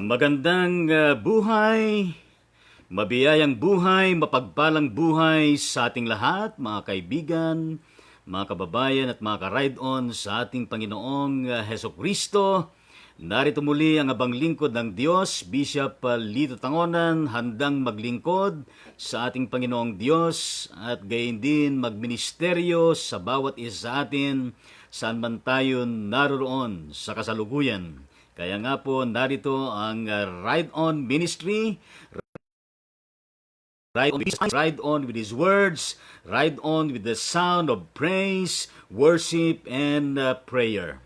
Magandang buhay, mabiyayang buhay, mapagpalang buhay sa ating lahat, mga kaibigan, mga kababayan at mga ka-ride-on sa ating Panginoong Hesukristo. Narito muli ang abang lingkod ng Diyos, Bishop Lito Tangonan, handang maglingkod sa ating Panginoong Diyos at gayon din magministeryo sa bawat isa sa atin saan man tayo naroon sa kasalukuyan. Kaya nga po, narito ang Ride On Ministry. Ride on with His words. Ride on with the sound of praise, worship, and prayer.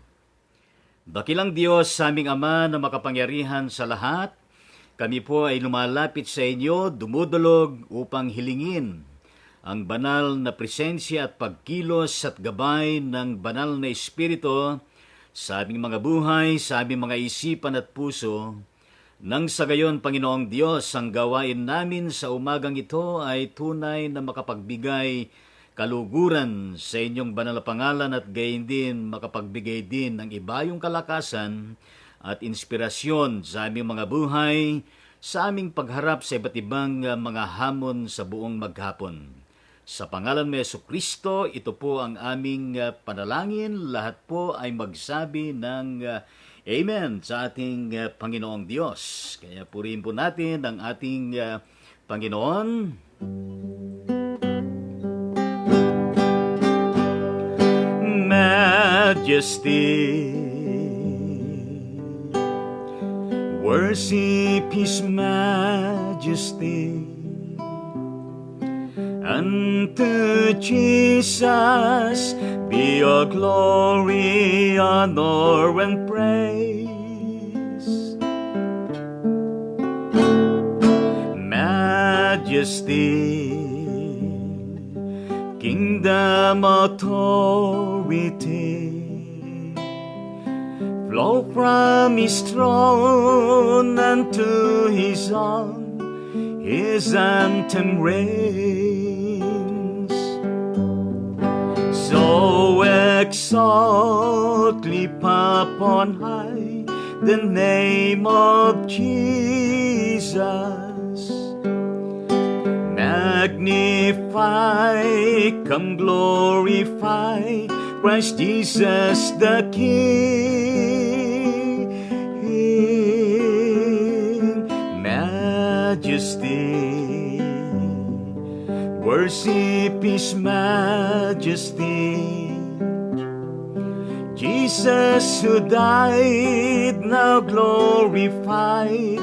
Dakilang Diyos sa aming Ama na makapangyarihan sa lahat, kami po ay lumalapit sa inyo, dumudulog upang hilingin ang banal na presensya at pagkilos at gabay ng banal na Espiritu sa aming mga buhay, sa aming mga isipan at puso, nang sa gayon, Panginoong Diyos, ang gawain namin sa umagang ito ay tunay na makapagbigay kaluguran sa inyong banal na pangalan at gayon din makapagbigay din ng ibayong kalakasan at inspirasyon sa aming mga buhay, sa aming pagharap sa iba't ibang mga hamon sa buong maghapon. Sa pangalan ni Jesucristo, ito po ang aming panalangin. Lahat po ay magsabi ng Amen sa ating Panginoong Diyos. Kaya purihin po natin ang ating Panginoon. Majesty, worship His Majesty. Unto Jesus be all glory, honor, and praise. Majesty, kingdom, authority, flow from His throne unto His own, His anthem reigns. So exalt, lift up on high the name of Jesus. Magnify, come glorify Christ Jesus the King. Majesty, worship His Majesty. Jesus who died, now glorified,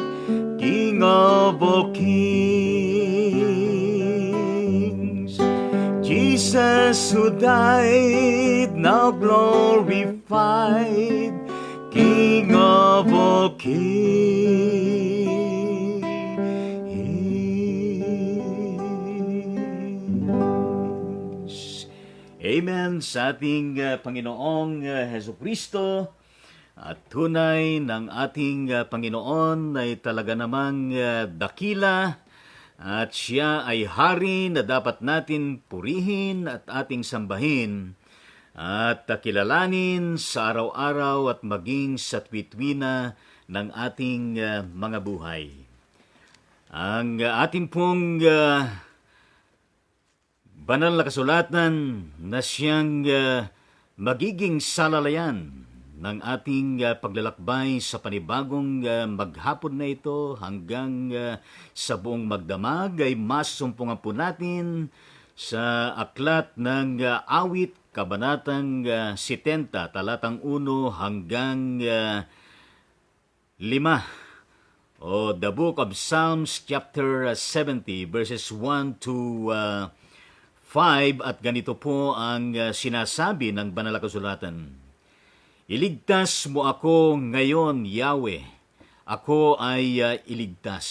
King of all kings. Jesus who died, now glorified, King of all kings. Amen sa ating Panginoong Hesukristo. At tunay ng ating Panginoon ay talaga namang dakila at Siya ay hari na dapat natin purihin at ating sambahin at kilalanin sa araw-araw at maging sa tuwid-tuwina ng ating mga buhay. Ang ating pong banal na kasulatan na siyang magiging salalayan ng ating paglalakbay sa panibagong maghapon na ito hanggang sa buong magdamag ay masumpungan po natin sa aklat ng awit, kabanatang 70, talatang 1 hanggang 5. O the book of Psalms chapter 70 verses 1 to 5, at ganito po ang sinasabi ng banal na kasulatan. Iligtas mo ako ngayon, Yahweh. Ako ay iligtas.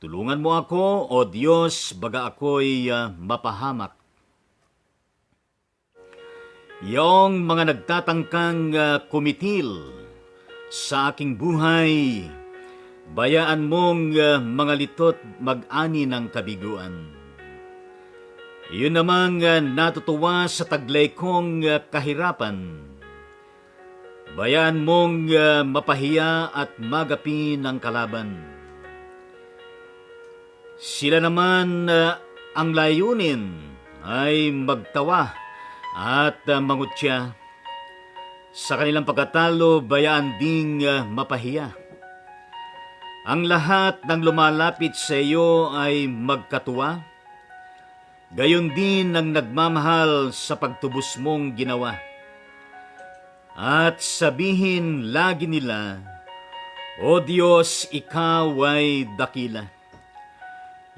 Tulungan mo ako, O Diyos, baga ako'y mapahamak. Yung mga nagtatangkang kumitil sa aking buhay, bayaan mong mga litot mag-ani ng kabiguan. Iyon namang natutuwa sa taglay kong kahirapan. Bayaan mong mapahiya at magapi ng kalaban. Sila naman ang layunin ay magtawa at mangutya. Sa kanilang pagkatalo, bayaan ding mapahiya. Ang lahat ng lumalapit sa iyo ay magkatuwa. Gayon din ang nagmamahal sa pagtubos mong ginawa. At sabihin lagi nila, O Diyos, Ikaw ay dakila.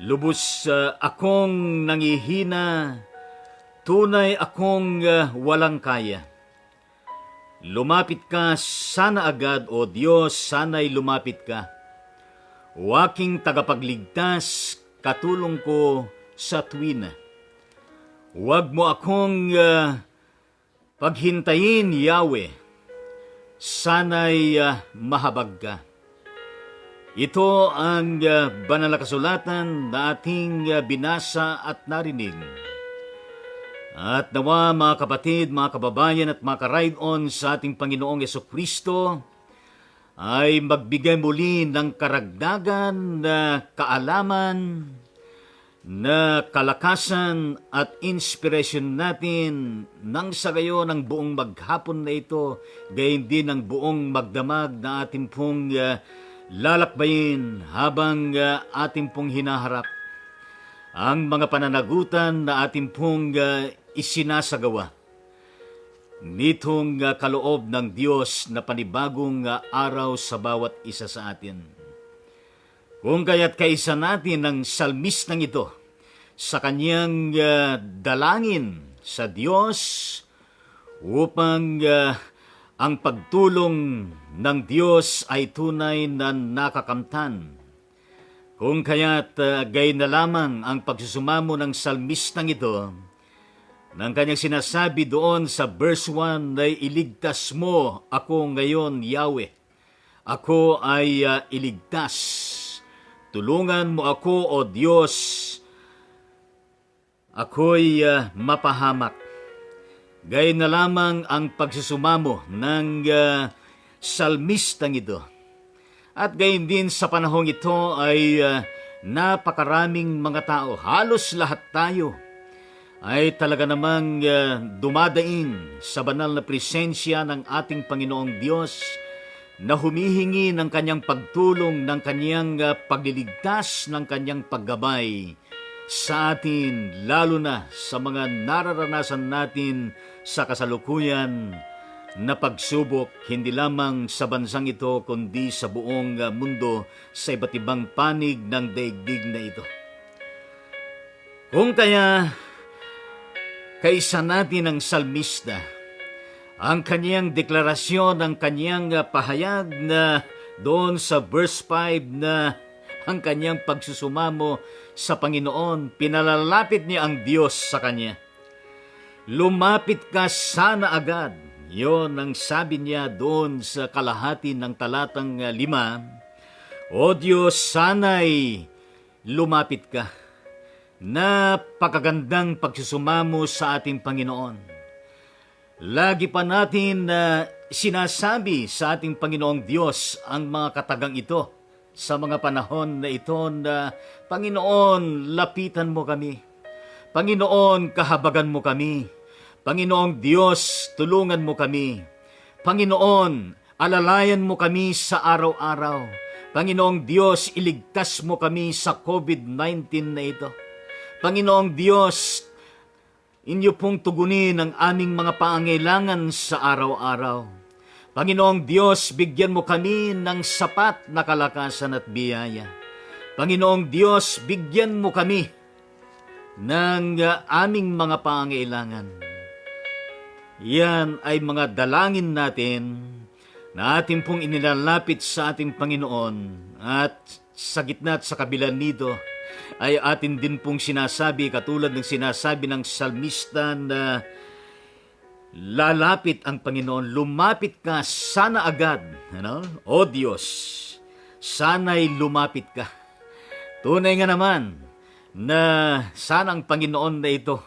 Lubos akong nangihina, tunay akong walang kaya. Lumapit ka sana agad, O Diyos, sana'y lumapit ka. O aking tagapagligtas, katulong ko sa tuwina. Huwag mo akong paghintayin, Yahweh, sana'y mahabag ka. Ito ang banal na kasulatan na ating binasa at narinig. At nawa mga kapatid, mga kababayan at mga ka-ride-on sa ating Panginoong Jesucristo ay magbigay muli ng karagdagan na kaalaman, na kalakasan at inspirasyon natin nang sa gayon ng buong maghapon na ito, gayon din ang buong magdamag na ating pong lalakbayin habang ating pong hinaharap ang mga pananagutan na ating pong isinasagawa nitong kaloob ng Diyos na panibagong araw sa bawat isa sa atin. Kung kaya't kaisa natin ang salmistang ito sa kanyang dalangin sa Diyos upang ang pagtulong ng Diyos ay tunay na nakakamtan. Kung kaya't gayon na lamang ang pagsusumamo ng salmistang ito nang kanyang sinasabi doon sa verse 1 na iligtas mo ako ngayon, Yahweh. Ako ay iligtas. Tulungan mo ako, O Diyos. Ako'y mapahamak. Gayon na lamang ang pagsusumamo ng salmistang ito. At gayon din sa panahong ito ay napakaraming mga tao, halos lahat tayo, ay talaga namang dumadaing sa banal na presensya ng ating Panginoong Diyos na humihingi ng kanyang pagtulong, ng kanyang pagliligtas, ng kanyang paggabay sa atin, lalo na sa mga nararanasan natin sa kasalukuyan na pagsubok, hindi lamang sa bansang ito, kundi sa buong mundo, sa iba't ibang panig ng daigdig na ito. Kung kaya, kaisa natin ang salmista, ang kanyang deklarasyon, ang kanyang pahayag na doon sa verse 5 na ang kanyang pagsusumamo sa Panginoon, pinalalapit niya ang Diyos sa kanya. Lumapit ka sana agad. Yon ang sabi niya doon sa kalahati ng talatang 5. O Diyos, sana'y lumapit ka. Napakagandang pagsusumamo sa ating Panginoon. Lagi pa natin sinasabi sa ating Panginoong Diyos ang mga katagang ito sa mga panahon na ito na, Panginoon, lapitan mo kami. Panginoon, kahabagan mo kami. Panginoong Diyos, tulungan mo kami. Panginoon, alalayan mo kami sa araw-araw. Panginoong Diyos, iligtas mo kami sa COVID-19 na ito. Panginoong Diyos, inyo pong tugunin ang aming mga pangangailangan sa araw-araw. Panginoong Diyos, bigyan mo kami ng sapat na kalakasan at biyaya. Panginoong Diyos, bigyan mo kami ng aming mga pangangailangan. Yan ay mga dalangin natin na ating pong inilalapit sa ating Panginoon, at sa gitna at sa kabila nito ay atin din pong sinasabi, katulad ng sinasabi ng salmista na lalapit ang Panginoon, lumapit ka sana agad. O Diyos, sana'y lumapit ka. Tunay nga naman na sana ang Panginoon na ito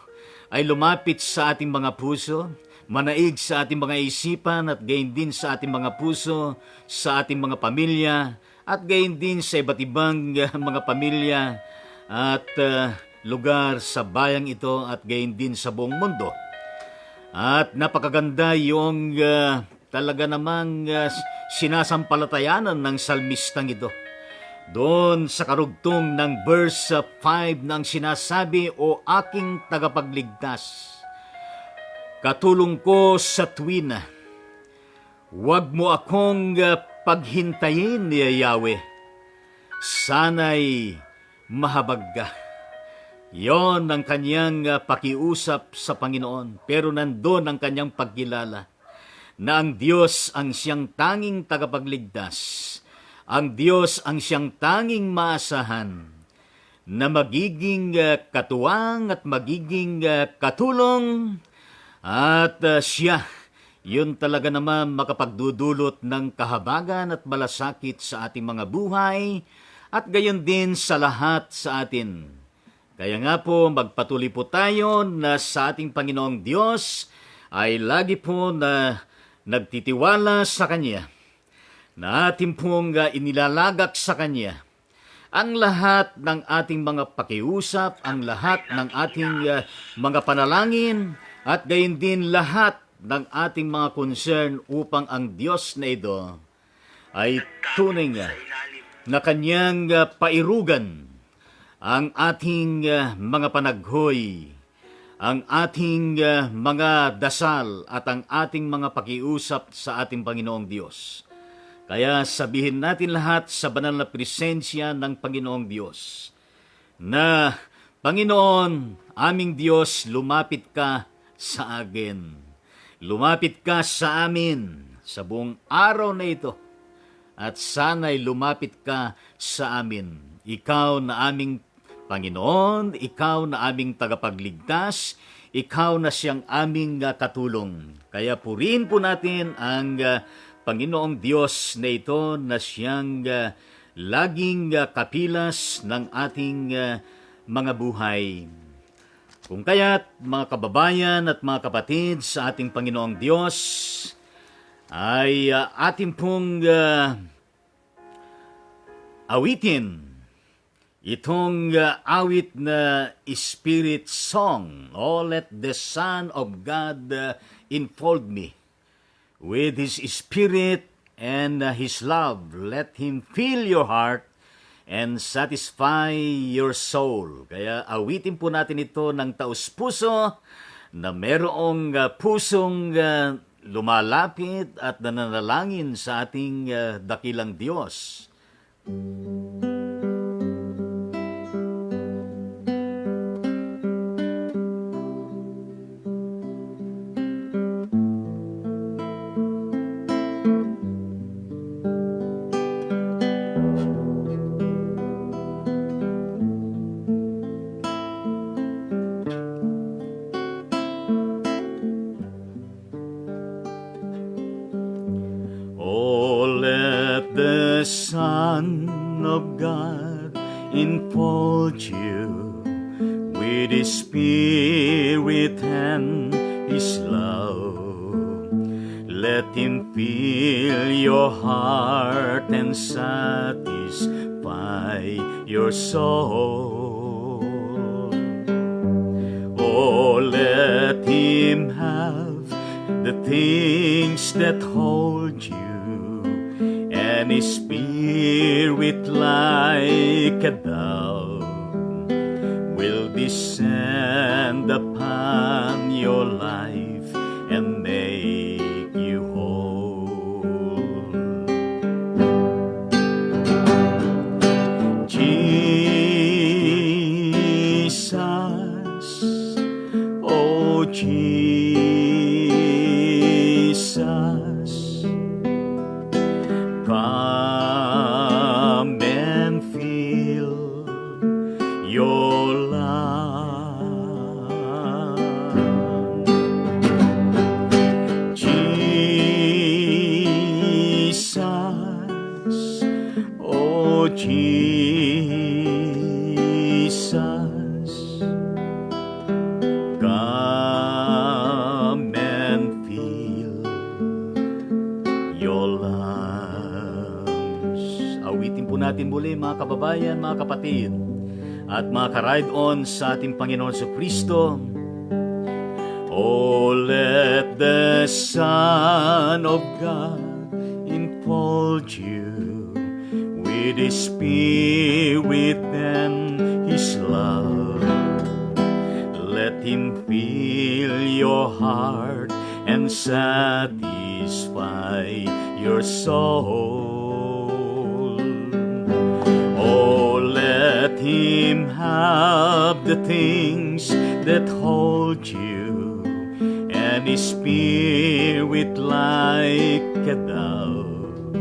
ay lumapit sa ating mga puso, manaig sa ating mga isipan at gayon din sa ating mga puso, sa ating mga pamilya, at gayon din sa iba't ibang mga pamilya at lugar sa bayang ito at gayon din sa buong mundo. At napakaganda yung talaga namang sinasampalatayanan ng salmistang ito. Doon sa karugtong ng verse 5 nang sinasabi, "O aking tagapagligtas, katulong ko sa tuwin, huwag mo akong paghintayin, Yahweh, sana'y mahabag ka." Yon ang kanyang pakiusap sa Panginoon, pero nandun ang kanyang pagkilala na ang Diyos ang siyang tanging tagapagligtas. Ang Diyos ang siyang tanging maasahan na magiging katuwang at magiging katulong at siya, yun talaga naman makapagdudulot ng kahabagan at malasakit sa ating mga buhay at gayon din sa lahat sa atin. Kaya nga po, magpatuloy po tayo na sa ating Panginoong Diyos ay lagi po na nagtitiwala sa Kanya, na ating pong inilalagak sa Kanya ang lahat ng ating mga pakiusap, ang lahat ng ating mga panalangin, at gayon din lahat ng ating mga concern upang ang Diyos na ito ay tunay na Kanyang pairugan ang ating mga panaghoy, ang ating mga dasal at ang ating mga pakiusap sa ating Panginoong Diyos. Kaya sabihin natin lahat sa banal na presensya ng Panginoong Diyos na, "Panginoon, aming Diyos, lumapit ka sa akin. Lumapit ka sa amin sa buong araw na ito at sana'y lumapit ka sa amin. Ikaw na aming Panginoon, ikaw na aming tagapagligtas, ikaw na siyang aming katulong." Kaya purihin po natin ang Panginoong Diyos na ito na siyang laging kapilas ng ating mga buhay. Kung kaya't mga kababayan at mga kapatid sa ating Panginoong Diyos, ay ating pong awitin itong awit na Spirit Song, "Oh, let the Son of God enfold me with His Spirit and His love. Let Him fill your heart and satisfy your soul." Kaya awitin po natin ito ng taus-puso na merong pusong lumalapit at nananalangin sa ating dakilang Diyos. The Son of God enfold you with His Spirit and His love. Let Him fill your heart and satisfy your soul. Oh, let Him have the things that hold you, and His Spirit like a dove will descend upon your life and make you whole. Jesus, oh Jesus, come and feel your love. Jesus, oh Jesus, come and your lambs. Awitin po natin muli mga kababayan, mga kapatid, at mga ka-ride on sa ating Panginoon sa Kristo. Oh, let the Son of God enfold you with His Spirit and His love. Let Him fill your heart and satisfy your soul. Oh, let Him have the things that hold you, and His Spirit like a dove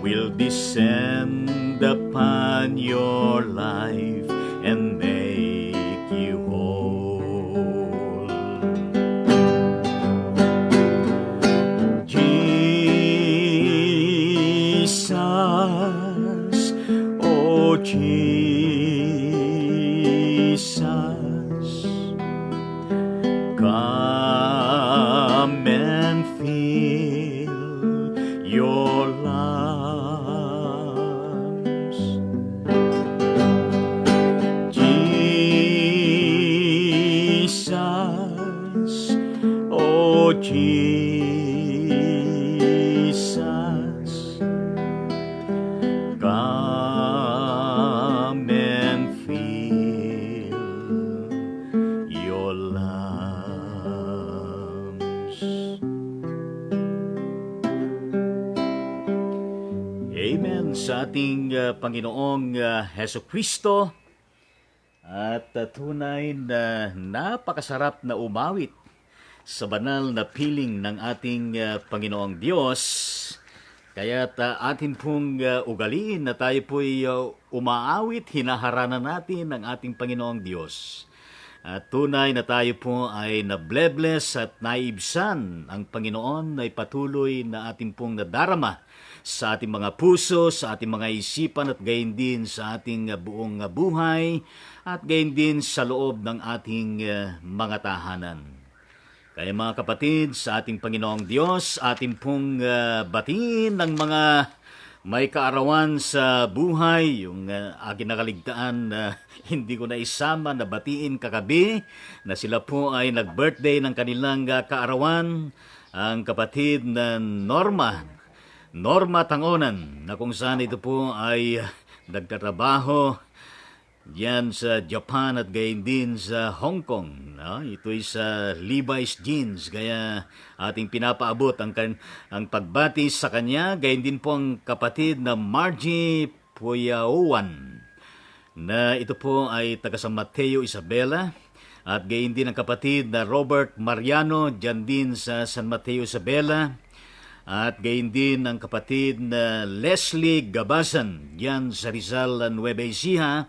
will descend upon your life and make you whole. Jesus, oh Jesus, come and fill your lungs. Jesus, oh Jesus, come and fill your lungs. Amen sa ating Panginoong Heso Kristo. At tunay na napakasarap na umawit sa banal na piling ng ating Panginoong Diyos. Kaya't atin pong ugaliin na tayo po'y umaawit, hinaharana natin ang ating Panginoong Diyos. At tunay na tayo po ay nablebless at naibsan ang Panginoon ay patuloy na ating pong nadarama sa ating mga puso, sa ating mga isipan at gayon din sa ating buong buhay at gayon din sa loob ng ating mga tahanan. Kaya mga kapatid, sa ating Panginoong Diyos, ating pong batiin ng mga may kaarawan sa buhay, yung aking nakaligtaan na hindi ko na isama na batiin kagabi, na sila po ay nag-birthday ng kanilang kaarawan, ang kapatid na Norma Tangonan, na kung saan ito po ay nagtatrabaho diyan sa Japan at gayon din sa Hong Kong. No? Ito'y sa Levi's Jeans, kaya ating pinapaabot ang pagbati sa kanya. Gayon din po ang kapatid na Margie Puyawan, na ito po ay taga San Mateo, Isabela. At gayon din ang kapatid na Robert Mariano, diyan din sa San Mateo, Isabela. At gayon din ang kapatid na Leslie Gabasan, diyan sa Rizal, Nueva Ecija.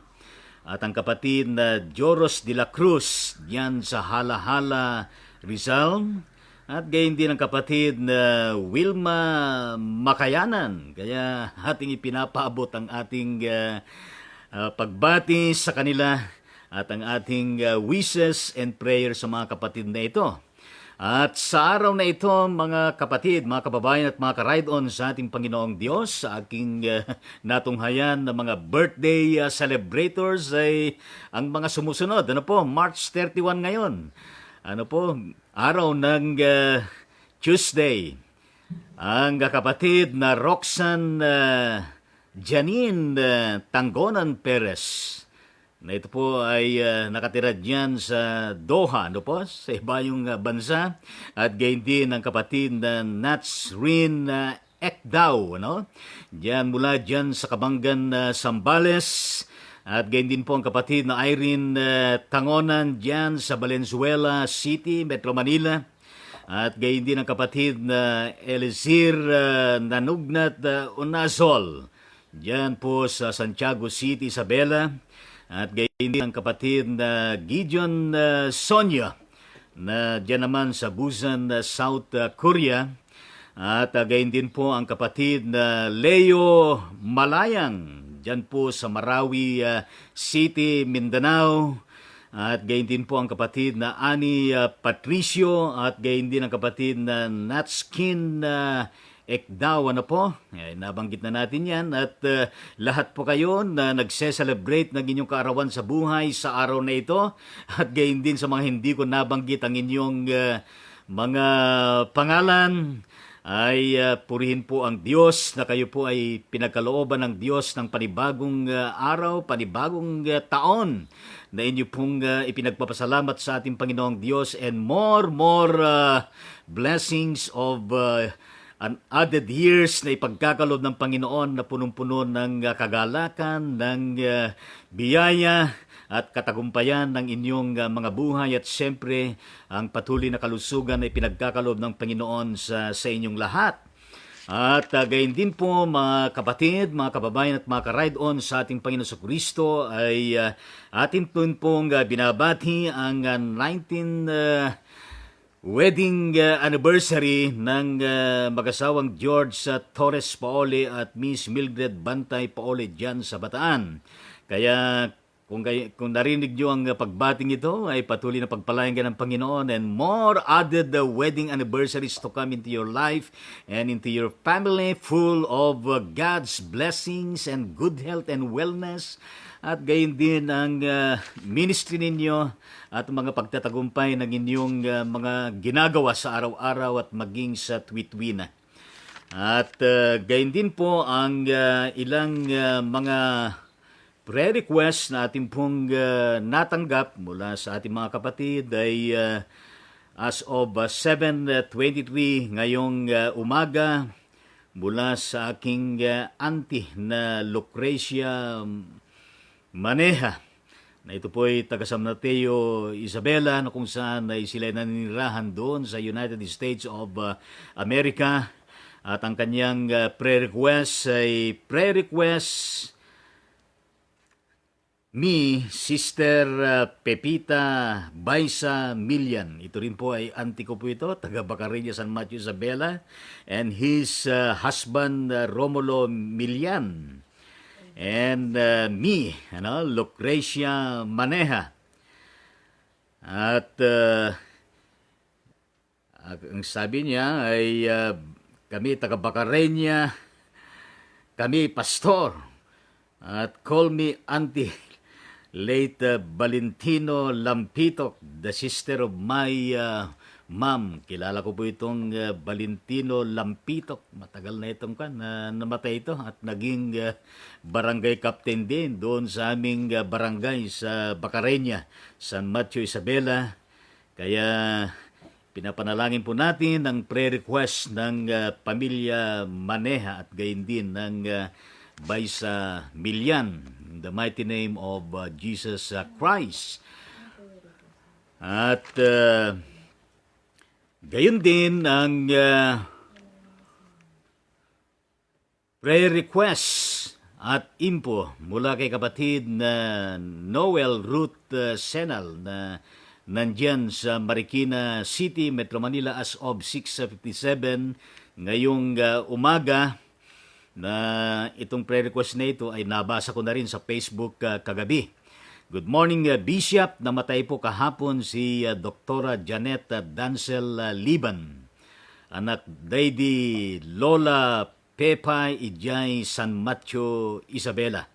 At ang kapatid na Joros de la Cruz, diyan sa Hala-Hala, Rizal. At gayon din ang kapatid na Wilma Makayanan. Kaya ating ipinapaabot ang ating pagbati sa kanila at ang ating wishes and prayers sa mga kapatid na ito. At sa araw na ito, mga kapatid, mga kababayan at mga ka-ride-on sa ating Panginoong Diyos, sa aking natunghayan na mga birthday celebrators ay ang mga sumusunod. Ano po, March 31 ngayon. Ano po, araw ng Tuesday. Ang kapatid na Roxanne Janine Tangonan Perez, na ito po ay nakatira diyan sa Doha, ano po, sa ibayong bansa. At gayon din ang kapatid na Natsrin Ekdaw, ano? Diyan mula diyan sa Kabangan, Zambales. At gayon din po ang kapatid na Irene Tangonan diyan sa Valenzuela City, Metro Manila. At gayon din ang kapatid na Elizir Nanugnat Unazol diyan po sa Santiago City, Isabela. At gayon din ang kapatid na Gideon Sonia na diyan naman sa Busan, South Korea. At gayon din po ang kapatid na Leo Malayang diyan po sa Marawi City, Mindanao. At gayon din po ang kapatid na Ani Patricio at gayon din ang kapatid na Natskin Ekdaw, ano po? Nabanggit na natin yan. At lahat po kayo na nagse-celebrate ng inyong kaarawan sa buhay sa araw na ito. At gayon din sa mga hindi ko nabanggit ang inyong mga pangalan, ay purihin po ang Diyos na kayo po ay pinagkalooban ng Diyos ng panibagong araw, panibagong taon na inyo pong ipinagpapasalamat sa ating Panginoong Diyos, and more blessings of an added years na ipagkakalob ng Panginoon na punong-puno ng kagalakan, ng biyaya at katagumpayan ng inyong mga buhay, at siyempre ang patuloy na kalusugan na ipinagkakalob ng Panginoon sa inyong lahat. At gayon din po mga kapatid, mga kababayan at mga ka-ride-on sa ating Panginoon sa Kristo, ay atin pong binabati ang 19 wedding anniversary ng mag-asawang George Torres Paole at Miss Mildred Bantay Paole dyan sa Bataan. Kaya kung narinig nyo ang pagbating ito, ay patuloy na pagpalayan ka ng Panginoon, and more added wedding anniversaries to come into your life and into your family, full of God's blessings and good health and wellness. At gayon din ang ministry ninyo at mga pagtatagumpay ng inyong mga ginagawa sa araw-araw at maging sa tuwid-tuwina. At gayon din po ang ilang mga prayer request na ating pong natanggap mula sa ating mga kapatid ay as of 7:23 ngayong umaga mula sa aking auntie na Lucrecia Maneha, na ito po ay taga San Mateo, Isabela, na kung saan ay sila naninirahan doon sa United States of America. At ang kanyang prayer request ay prayer request ni Sister Pepita Baisa Milian. Ito rin po ay auntie ko po ito, taga Bacarilla, San Mateo, Isabela, and his husband Romulo Milian. And me, Lucrecia Maneha. At ang sabi niya ay kami taga Bacarella, kami pastor, at call me auntie. Late Valentino Lampitok, the sister of my mom. Kilala ko po itong Valentino Lampitok. Matagal na itong namatay ito at naging barangay captain din doon sa aming barangay sa Bacarella, San Mateo, Isabela. Kaya pinapanalangin po natin ang prayer request ng pamilya Maneha at gayon din ng Baisa Milian, in the mighty name of Jesus Christ. At gayon din ang prayer request at info mula kay kapatid na Noel Ruth Senal na nandyan sa Marikina City, Metro Manila as of 6:57 ngayong umaga. Na itong prayer request na ito ay nabasa ko na rin sa Facebook kagabi. Good morning, Bishop. Namatay po kahapon si Dr. Janet Dancel Liban. Anak Lady Lola Pepay Ijay San Mateo, Isabela.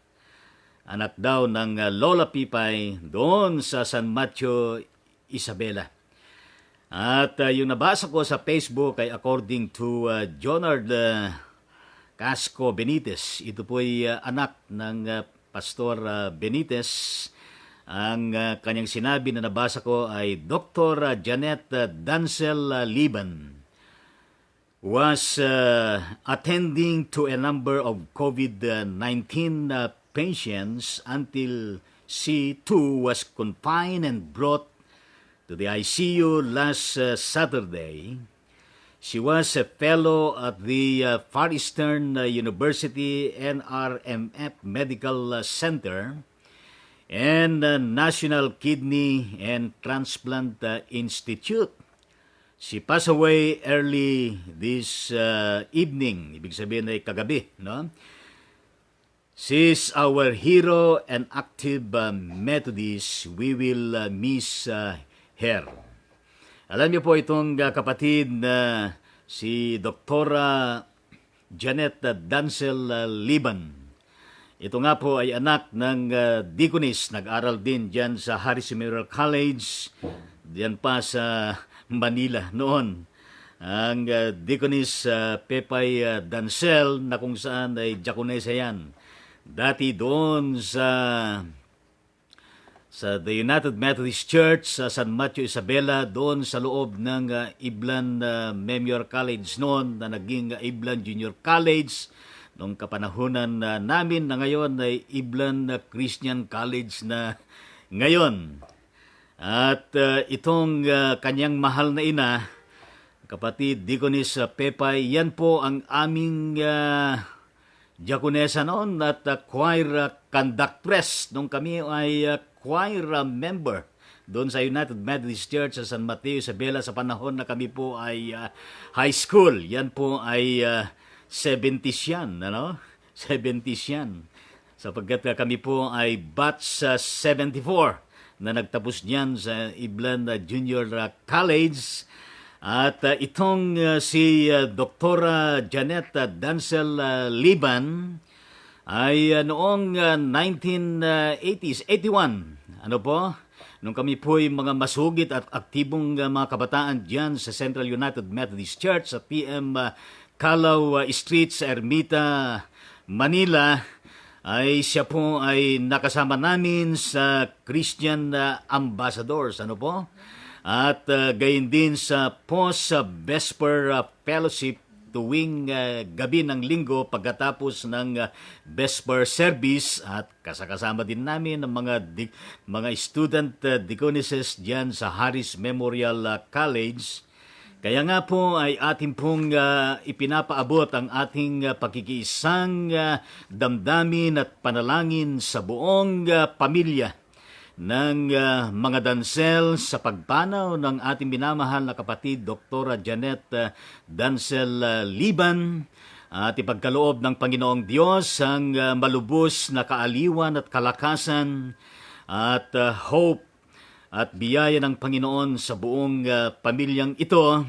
Anak daw ng Lola Pipay doon sa San Mateo, Isabela. At yung nabasa ko sa Facebook ay according to Jonard Casco Benitez. Ito po ay anak ng Pastor Benitez. Ang kanyang sinabi na nabasa ko ay Dr. Janet Dancel Liban was attending to a number of COVID-19 patients until she too was confined and brought to the ICU last Saturday. She was a fellow at the Far Eastern University NRMF Medical Center and National Kidney and Transplant Institute. She passed away early this evening. Ibig sabihin ay kagabi, no? She's our hero and active Methodist. We will miss her. Alam niyo po itong kapatid na si Doktora Janet Dancel Liban. Ito nga po ay anak ng deaconess, nag-aral din dyan sa Harris Memorial College, diyan pa sa Manila noon. Ang deaconess Pepay Dancel na kung saan ay diakonesa yan. Dati doon sa The United Methodist Church sa San Mateo Isabela, doon sa loob ng Iblan Memorial College noon na naging Iblan Junior College noong kapanahunan namin na ngayon ay Iblan Christian College na ngayon. At itong kanyang mahal na ina, kapatid Deaconess Pepay, yan po ang aming diakonesa noon at choir conductress nung kami ay choir member doon sa United Methodist Church sa San Mateo Isabela sa panahon na kami po ay high school. Yan po ay 70s yan, ano? 70s yan. Sapagkat kami po ay batch 74 na nagtapos niyan sa Iblan Junior College. At itong si Doktora Janet Dancel Liban ay noong 1980s, 81, ano po? Nung kami po ay mga masugit at aktibong mga kabataan dyan sa Central United Methodist Church sa PM Calaw Street sa Ermita, Manila, ay siya po ay nakasama namin sa Christian Ambassadors, ano po? At gayon din sa post-Vesper Fellowship tuwing gabi ng linggo pagkatapos ng Vesper service at kasama din namin ng mga student deaconesses diyan sa Harris Memorial College. Kaya nga po ay ating pong ipinapaabot ang ating pagkikiisang damdamin at panalangin sa buong pamilya ng mga Dancel sa pagpanaw ng ating minamahal na kapatid Dr. Janet Dancel Liban at ipagkaloob ng Panginoong Diyos ang malubos na kaaliwan at kalakasan at hope at biyaya ng Panginoon sa buong pamilyang ito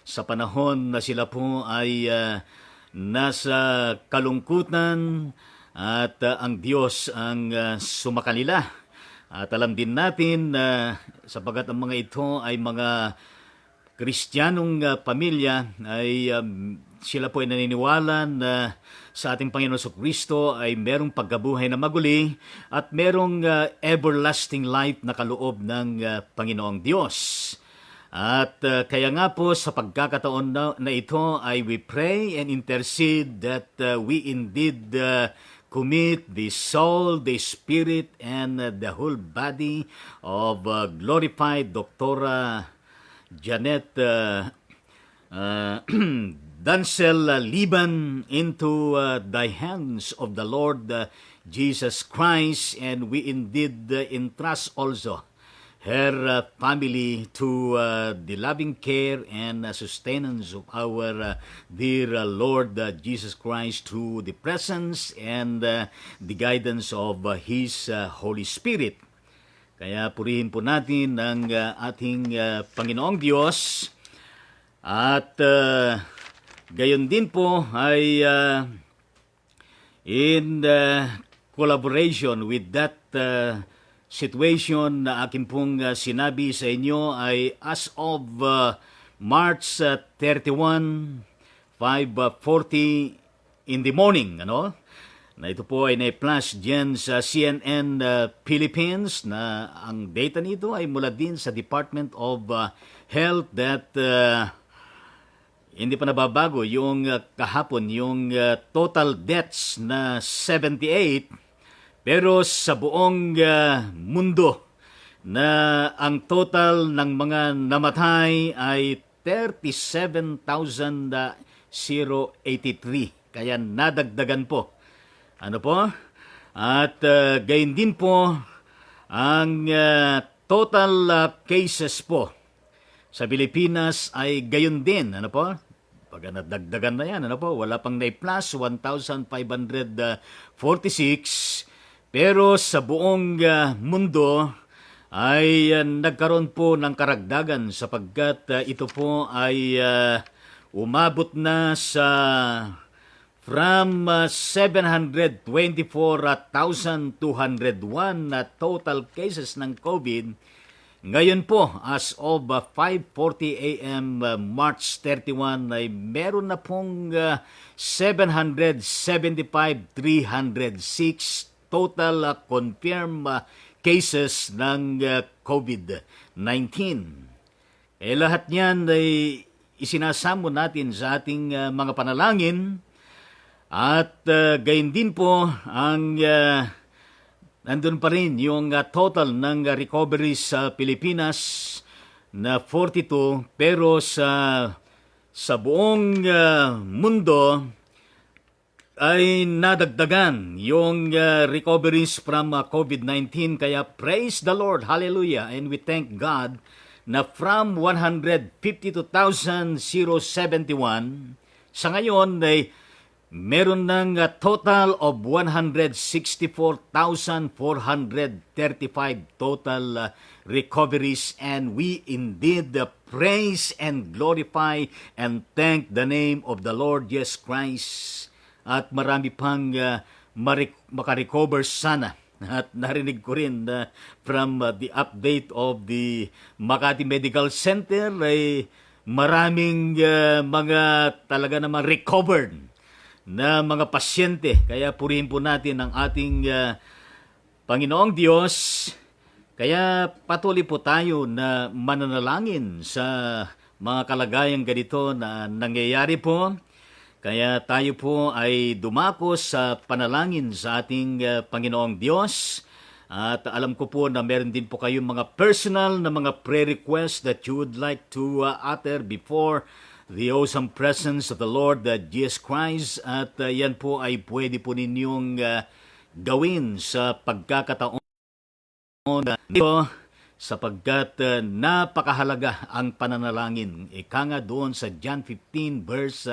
sa panahon na sila po ay nasa kalungkutan at ang Diyos ang sumakanila. At alam din natin na sapagat ang mga ito ay mga Kristiyanong pamilya ay sila po ay naniniwala na sa ating Panginoon Kristo ay merong pagkabuhay na maguli at merong everlasting life na kaloob ng Panginoong Diyos. At kaya nga po sa pagkakataon na ito ay we pray and intercede that we indeed commit the soul, the spirit, and the whole body of glorified Dr. Janet Dancel Liban into the hands of the Lord Jesus Christ, and we indeed entrust also her family to the loving care and sustenance of our dear Lord Jesus Christ through the presence and the guidance of His Holy Spirit. Kaya purihin po natin ang ating Panginoong Diyos at gayon din po ay in collaboration with that situation na akin pong sinabi sa inyo ay as of March 31, 5:40 in the morning, ano? Na ito po ay na-flash dyan sa CNN Philippines na ang data nito ay mula din sa Department of Health that hindi pa nababago yung kahapon, yung total deaths na 78. Pero sa buong mundo na ang total ng mga namatay ay 37,083. Kaya nadagdagan po. Ano po? At gayon din po ang total cases po sa Pilipinas ay gayon din. Ano po? Pag nadagdagan na yan, ano po? Wala pang na-plus, 1,546. Pero sa buong mundo ay nagkaroon po ng karagdagan sapagkat ito po ay umabot na sa from 724,201 na total cases ng COVID. Ngayon po, as of 5:40 a.m. March 31, ay meron na pong 775,306 total confirmed cases ng COVID-19. Lahat niyan ay isinasamo natin sa ating mga panalangin at gayon din po ang nandun pa rin yung total ng recoveries sa Pilipinas na 42, pero sa buong mundo ay nadagdagan yung recoveries from COVID-19. Kaya praise the Lord, hallelujah, and we thank God na from 152,071 sa ngayon ay meron ng total of 164,435 total recoveries, and we indeed praise and glorify and thank the name of the Lord Jesus Christ. At marami pang makarecover sana. At narinig ko rin from the update of the Makati Medical Center ay maraming mga talaga namang recovered na mga pasyente. Kaya purihin po natin ang ating Panginoong Diyos. Kaya patuloy po tayo na mananalangin sa mga kalagayang ganito na nangyayari po. Kaya tayo po ay dumako sa panalangin sa ating Panginoong Diyos. At alam ko po na meron din po kayong mga personal na mga prayer requests that you would like to utter before the awesome presence of the Lord Jesus Christ. At yan po ay pwede po ninyong gawin sa pagkakataon nito, sapagkat napakahalaga ang pananalangin. Ika nga doon sa John 15 verse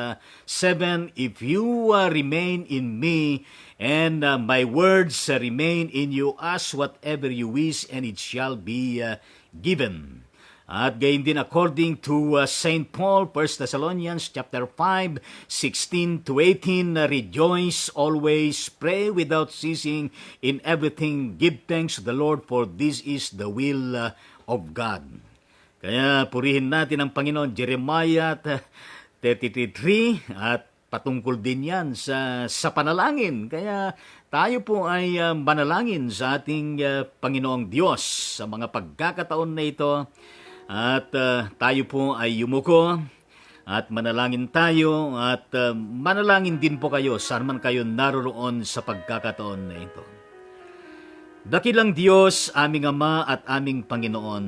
7, if you remain in me and my words remain in you, ask whatever you wish and it shall be given. At gayon din according to St. Paul, 1 Thessalonians chapter 5, 16 to 18, rejoice always, pray without ceasing, in everything give thanks to the Lord, for this is the will of God. Kaya purihin natin ang Panginoon. Jeremiah 33:3, at patungkol din yan sa panalangin. Kaya tayo po ay manalangin sa ating Panginoong Diyos sa mga pagkakataon na ito. At tayo po ay yumuko at manalangin tayo at manalangin din po kayo saan man kayo naroroon sa pagkakataon na ito. Dakilang Diyos, aming Ama at aming Panginoon,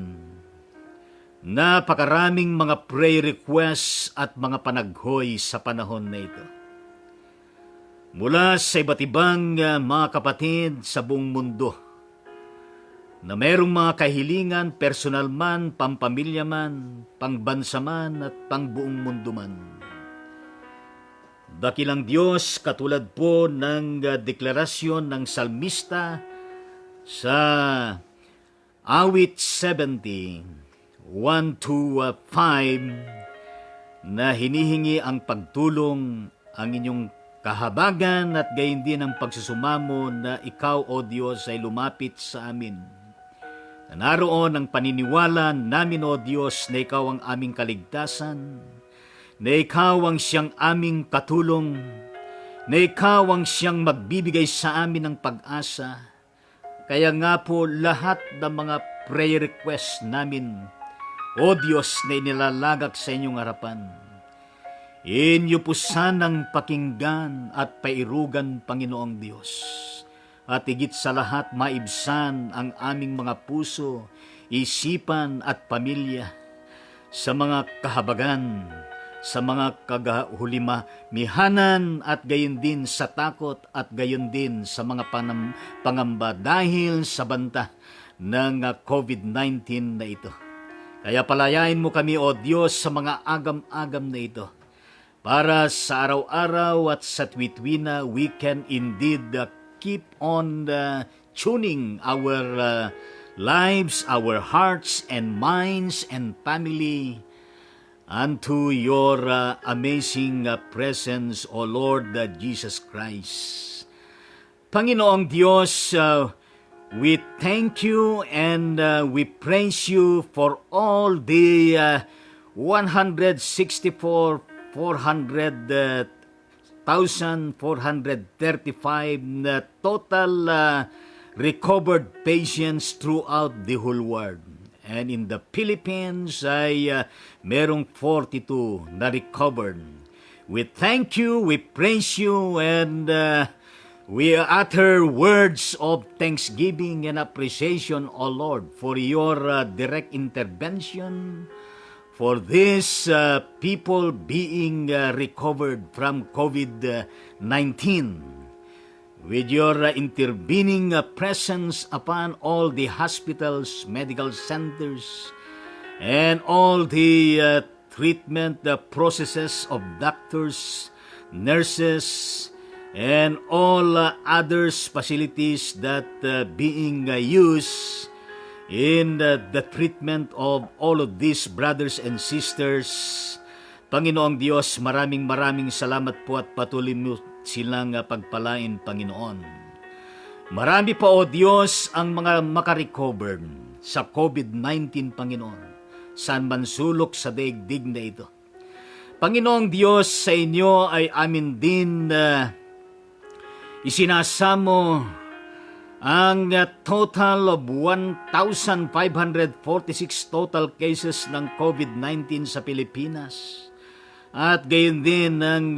napakaraming mga prayer requests at mga panaghoy sa panahon na ito. Mula sa iba't ibang mga kapatid sa buong mundo, na mayroong mga kahilingan, personal man, pampamilya man, pangbansa man, at pangbuong mundo man. Dakilang Diyos, katulad po ng deklarasyon ng salmista sa awit 70, 1 to 5, na hinihingi ang pagtulong, ang inyong kahabagan at gayon din ang pagsusumamo na ikaw, O Diyos, ay lumapit sa amin. Na naroon ang paniniwala namin, O Diyos, na ikaw ang aming kaligtasan, na ikaw ang siyang aming katulong, na ikaw ang siyang magbibigay sa amin ng pag-asa. Kaya nga po lahat ng mga prayer requests namin, O Diyos, na inilalagak sa inyong harapan, inyo po sanang pakinggan at pairugan, Panginoong Diyos. At higit sa lahat, maibsan ang aming mga puso, isipan at pamilya sa mga kahabagan, sa mga kagahulimihanan at gayon din sa takot at gayon din sa mga pangamba dahil sa banta ng COVID-19 na ito. Kaya palayain mo kami, O Diyos, sa mga agam-agam na ito, para sa araw-araw at sa tuwid-tuwina we can indeed keep on tuning our lives, our hearts and minds and family unto your amazing presence, O Lord Jesus Christ. Panginoong Diyos, we thank you and we praise you for all the 164,435 na total recovered patients throughout the whole world. And in the Philippines ay merong 42 na recovered. We thank you, we praise you, and we utter words of thanksgiving and appreciation, O Lord, for your direct intervention, for these people being recovered from COVID-19. With your intervening presence upon all the hospitals, medical centers, and all the treatment processes of doctors, nurses, and all others facilities that being used in the treatment of all of these brothers and sisters. Panginoong Diyos, maraming salamat po at patuloy mo silang pagpalain, Panginoon. Marami pa, O Diyos, ang mga makarecover sa COVID-19, Panginoon, saan man sulok sa daigdig na ito. Panginoong Diyos, sa inyo ay amin din isinasamo ang total of 1,546 total cases ng COVID-19 sa Pilipinas. At gayon din ang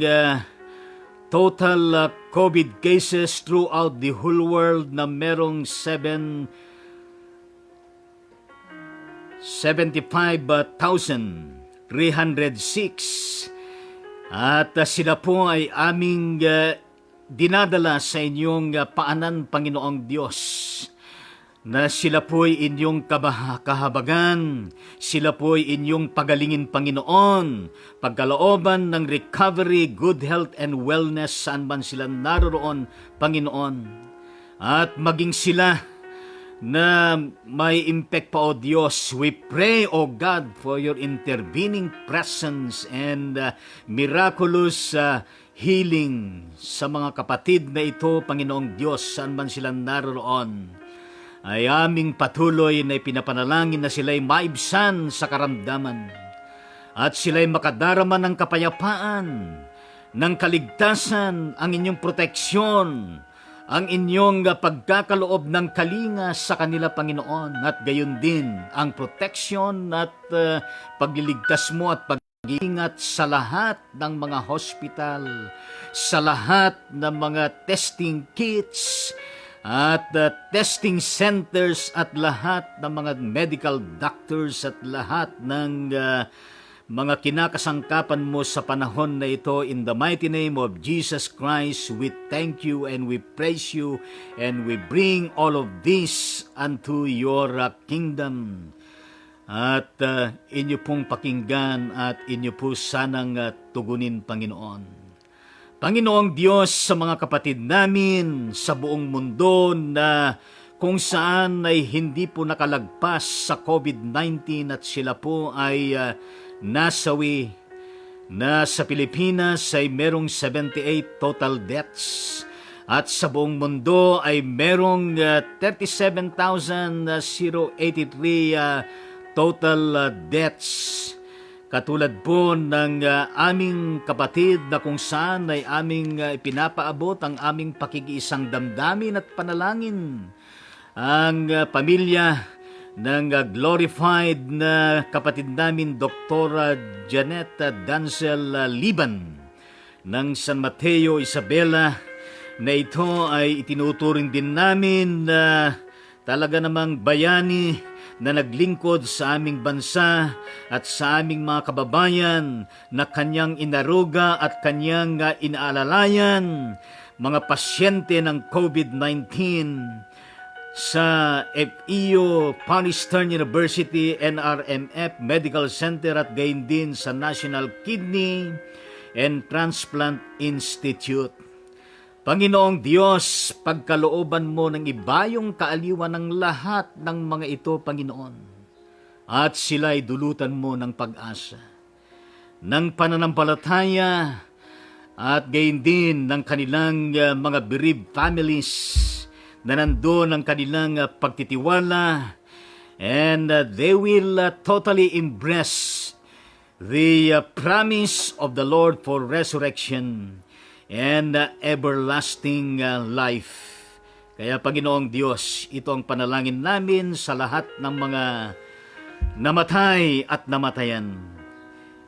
total COVID cases throughout the whole world na merong 75,306. At sila po ay aming dinadala sa inyong paanan, Panginoong Diyos, na sila po'y inyong kahabagan, sila po'y inyong pagalingin, Panginoon, pagkalooban ng recovery, good health, and wellness saan man sila naroroon, Panginoon. At maging sila na may impact pa, O Diyos, we pray, O God, for your intervening presence and miraculous healing sa mga kapatid na ito, Panginoong Diyos, saan man sila naroroon. Ay aming patuloy na ipinapanalangin na sila'y maibsan sa karamdaman at sila'y makadarama ng kapayapaan, ng kaligtasan, ang inyong proteksyon, ang inyong pagkakaloob ng kalinga sa kanila, Panginoon, at gayon din ang proteksyon at pagliligtas mo at pag-ingat sa lahat ng mga hospital, sa lahat ng mga testing kits, at testing centers at lahat ng mga medical doctors at lahat ng mga kinakasangkapan mo sa panahon na ito. In the mighty name of Jesus Christ, we thank you and we praise you and we bring all of this unto your kingdom. At inyo pong pakinggan at inyo po sanang tugunin, Panginoon. Panginoong Diyos, sa mga kapatid namin sa buong mundo na kung saan ay hindi po nakalagpas sa COVID-19 at sila po ay nasawi, na sa Pilipinas ay merong 78 total deaths at sa buong mundo ay merong 37,083 total deaths. Katulad po ng aming kapatid na kung saan ay aming ipinapaabot ang aming pakikiisang damdamin at panalangin. Ang pamilya ng glorified na kapatid namin, Dr. Janet Dancel Liban ng San Mateo, Isabela, na ito ay itinuturing din namin na talaga namang bayani na naglingkod sa aming bansa at sa aming mga kababayan na kanyang inaruga at kanyang inaalalayan, mga pasyente ng COVID-19 sa FEU, Palestine University, NRMF Medical Center at gayon din sa National Kidney and Transplant Institute. Panginoong Diyos, pagkalooban mo ng ibayong kaaliwan ng lahat ng mga ito, Panginoon, at sila'y dulutan mo ng pag-asa. ng pananampalataya at gayon din ng kanilang mga bereaved families na nandoon ang kanilang pagtitiwala, and they will totally embrace the promise of the Lord for resurrection and everlasting life. Kaya Panginoong Diyos, ito ang panalangin namin sa lahat ng mga namatay at namatayan.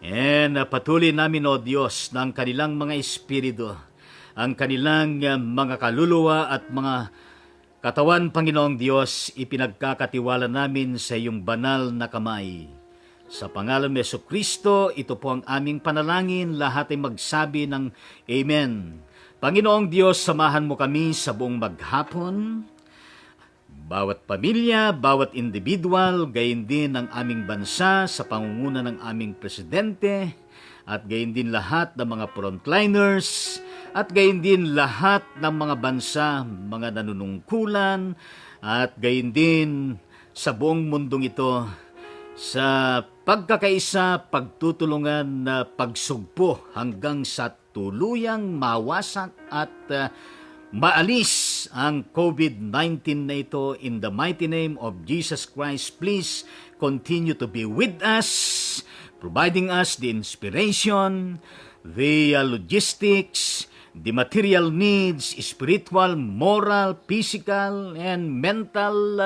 And patuloy namin, O Diyos, ng kanilang mga espiritu, ang kanilang mga kaluluwa at mga katawan, Panginoong Diyos, ipinagkakatiwala namin sa iyong banal na kamay. Sa pangalan ni Jesucristo, ito po ang aming panalangin. Lahat ay magsabi ng Amen. Panginoong Diyos, samahan mo kami sa buong maghapon. Bawat pamilya, bawat individual, gayon din ang aming bansa sa pangunguna ng aming presidente, at gayon din lahat ng mga frontliners, at gayon din lahat ng mga bansa, mga nanunungkulan, at gayon din sa buong mundong ito, sa pagkakaisa, pagtutulungan na pagsugpo hanggang sa tuluyang mawasak at maalis ang COVID-19 na ito. In the mighty name of Jesus Christ, please continue to be with us, providing us the inspiration, the logistics, the material needs, spiritual, moral, physical, and mental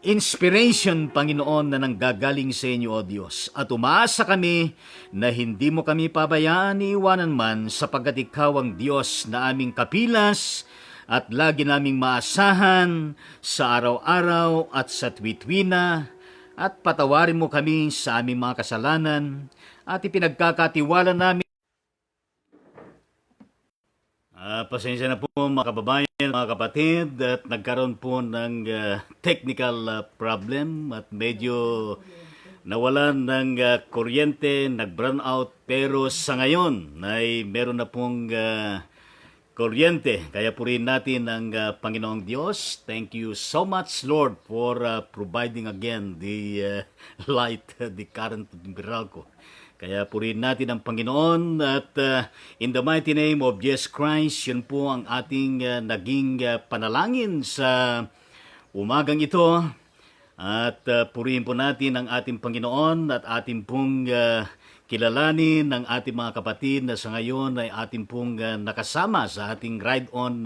inspiration, Panginoon, na nanggagaling sa inyo, O Diyos. At umaasa kami na hindi mo kami pabayaan ni iwanan man, sapagkat ikaw ang Diyos na aming kapilas at lagi naming maasahan sa araw-araw at sa tuwit-wina, at patawarin mo kami sa aming mga kasalanan at ipinagkakatiwala namin. Pasensya na po mga kababayan, mga kapatid, at nagkaroon po ng technical problem at medyo nawalan ng kuryente, nag-brown out, pero sa ngayon ay meron na pong kuryente. Kaya purihin natin ang Panginoong Diyos. Thank you so much, Lord, for providing again the light, the current of Meralco. Kaya purihin natin ang Panginoon, at in the mighty name of Jesus Christ, yun po ang ating naging panalangin sa umagang ito. At purihin po natin ang ating Panginoon at ating pong kilalanin ng ating mga kapatid na sa ngayon ay ating pong nakasama sa ating Ride On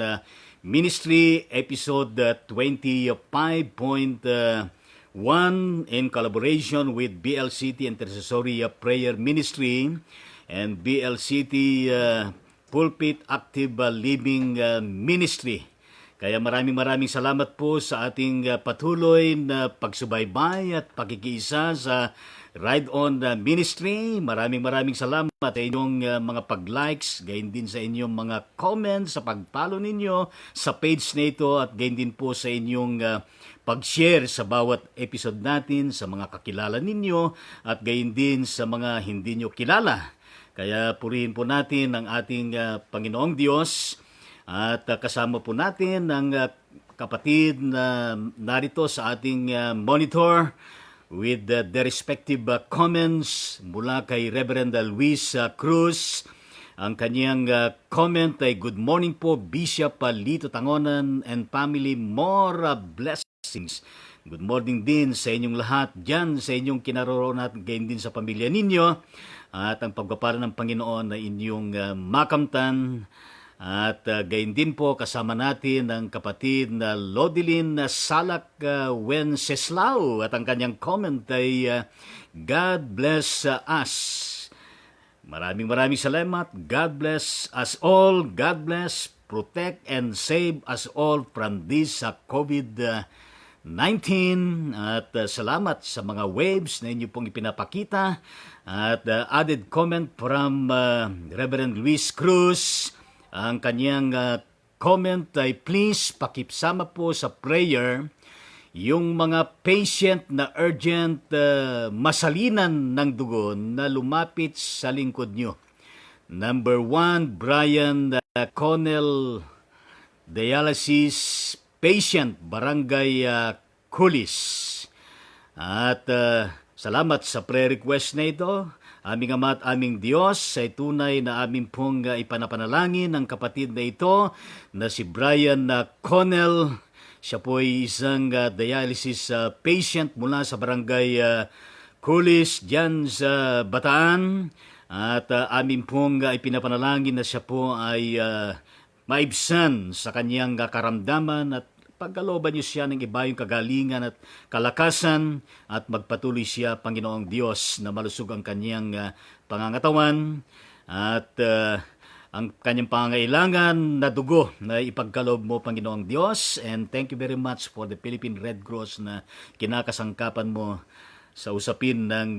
Ministry episode 25.1 in collaboration with BLCT Intercessory Prayer Ministry and BLCT Pulpit Active Living Ministry. Kaya maraming salamat po sa ating patuloy na pagsubaybay at pakikiisa sa Ride On Ministry. Maraming salamat sa inyong mga pag-likes, gayon din sa inyong mga comments, sa pag-follow ninyo sa page na ito, at gayon din po sa inyong pag-share sa bawat episode natin sa mga kakilala ninyo at gayon din sa mga hindi nyo kilala. Kaya purihin po natin ang ating Panginoong Diyos, at kasama po natin ang kapatid na narito sa ating monitor with the respective comments mula kay Reverend Luis Cruz. Ang kanyang comment ay, "Good morning po, Bishop Lito Tangonan and family, more blessings." Good morning din sa inyong lahat dyan, sa inyong kinaroroonan at gayon din sa pamilya ninyo. At ang pagpapala ng Panginoon na inyong makamtan. At gayon din po kasama natin ang kapatid na Lodilin Salak Wenceslao, at ang kanyang comment ay, "God bless us." Maraming salamat. God bless us all. God bless, protect, and save us all from this COVID-19. At salamat sa mga waves na inyo pong ipinapakita. At added comment from Reverend Luis Cruz. Ang kanyang comment ay, "Please pakipsama po sa prayer yung mga patient na urgent masalinan ng dugo na lumapit sa lingkod nyo. Number 1, Brian Connell, dialysis patient, Barangay Kulis." At salamat sa prayer request na ito. Aming Ama at aming Diyos, ay tunay na aming pong ipanapanalangin ang kapatid na ito na si Brian Connell. Siya po ay isang dialysis patient mula sa barangay Kulis dyan sa Bataan. At aming pong ipinapanalangin na siya po ay maibsan sa kanyang karamdaman at pagkalooban niyo siya ng iba yung kagalingan at kalakasan at magpatuloy siya, Panginoong Diyos, na malusog ang kanyang pangangatawan at ang kanyang pangangailangan na dugo na ipagkaloob mo, Panginoong Diyos. And thank you very much for the Philippine Red Cross na kinakasangkapan mo sa usapin ng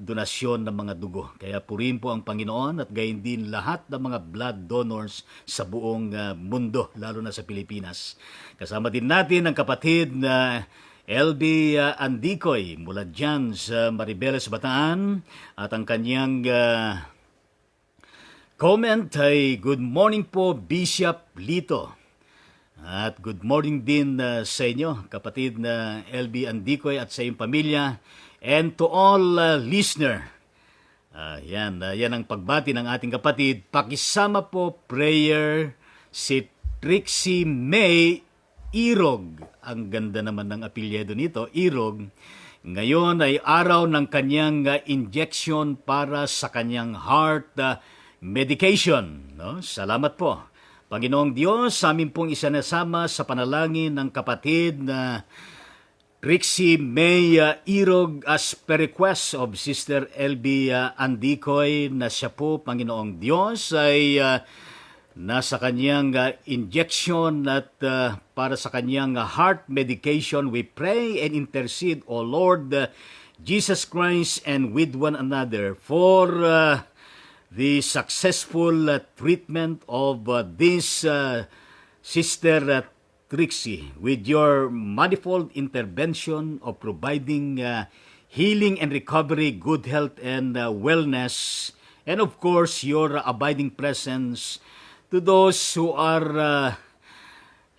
donasyon ng mga dugo. Kaya purihin po ang Panginoon at gayon din lahat ng mga blood donors sa buong mundo, lalo na sa Pilipinas. Kasama din natin ang kapatid na LB Andicoy mula dyan sa Maribeles, Bataan. At ang kanyang comment ay, "Good morning po, Bishop Lito." At good morning din sa inyo, kapatid na LB Andicoy at sa iyong pamilya. And to all listener, yan ang pagbati ng ating kapatid. Pakisama po prayer si Trixie May Irog. Ang ganda naman ng apelyido nito, Irog. Ngayon ay araw ng kanyang injection para sa kanyang heart medication. No? Salamat po. Panginoong Diyos, sa amin pong isanasama sa panalangin ng kapatid na Trixie May Irog as per request of Sister LB Andicoy na siya po, Panginoong Diyos, ay nasa kanyang injection at para sa kanyang heart medication. We pray and intercede, O Lord Jesus Christ, and with one another for the successful treatment of this Sister Trixie, with your manifold intervention of providing healing and recovery, good health and wellness, and of course, your abiding presence to those who are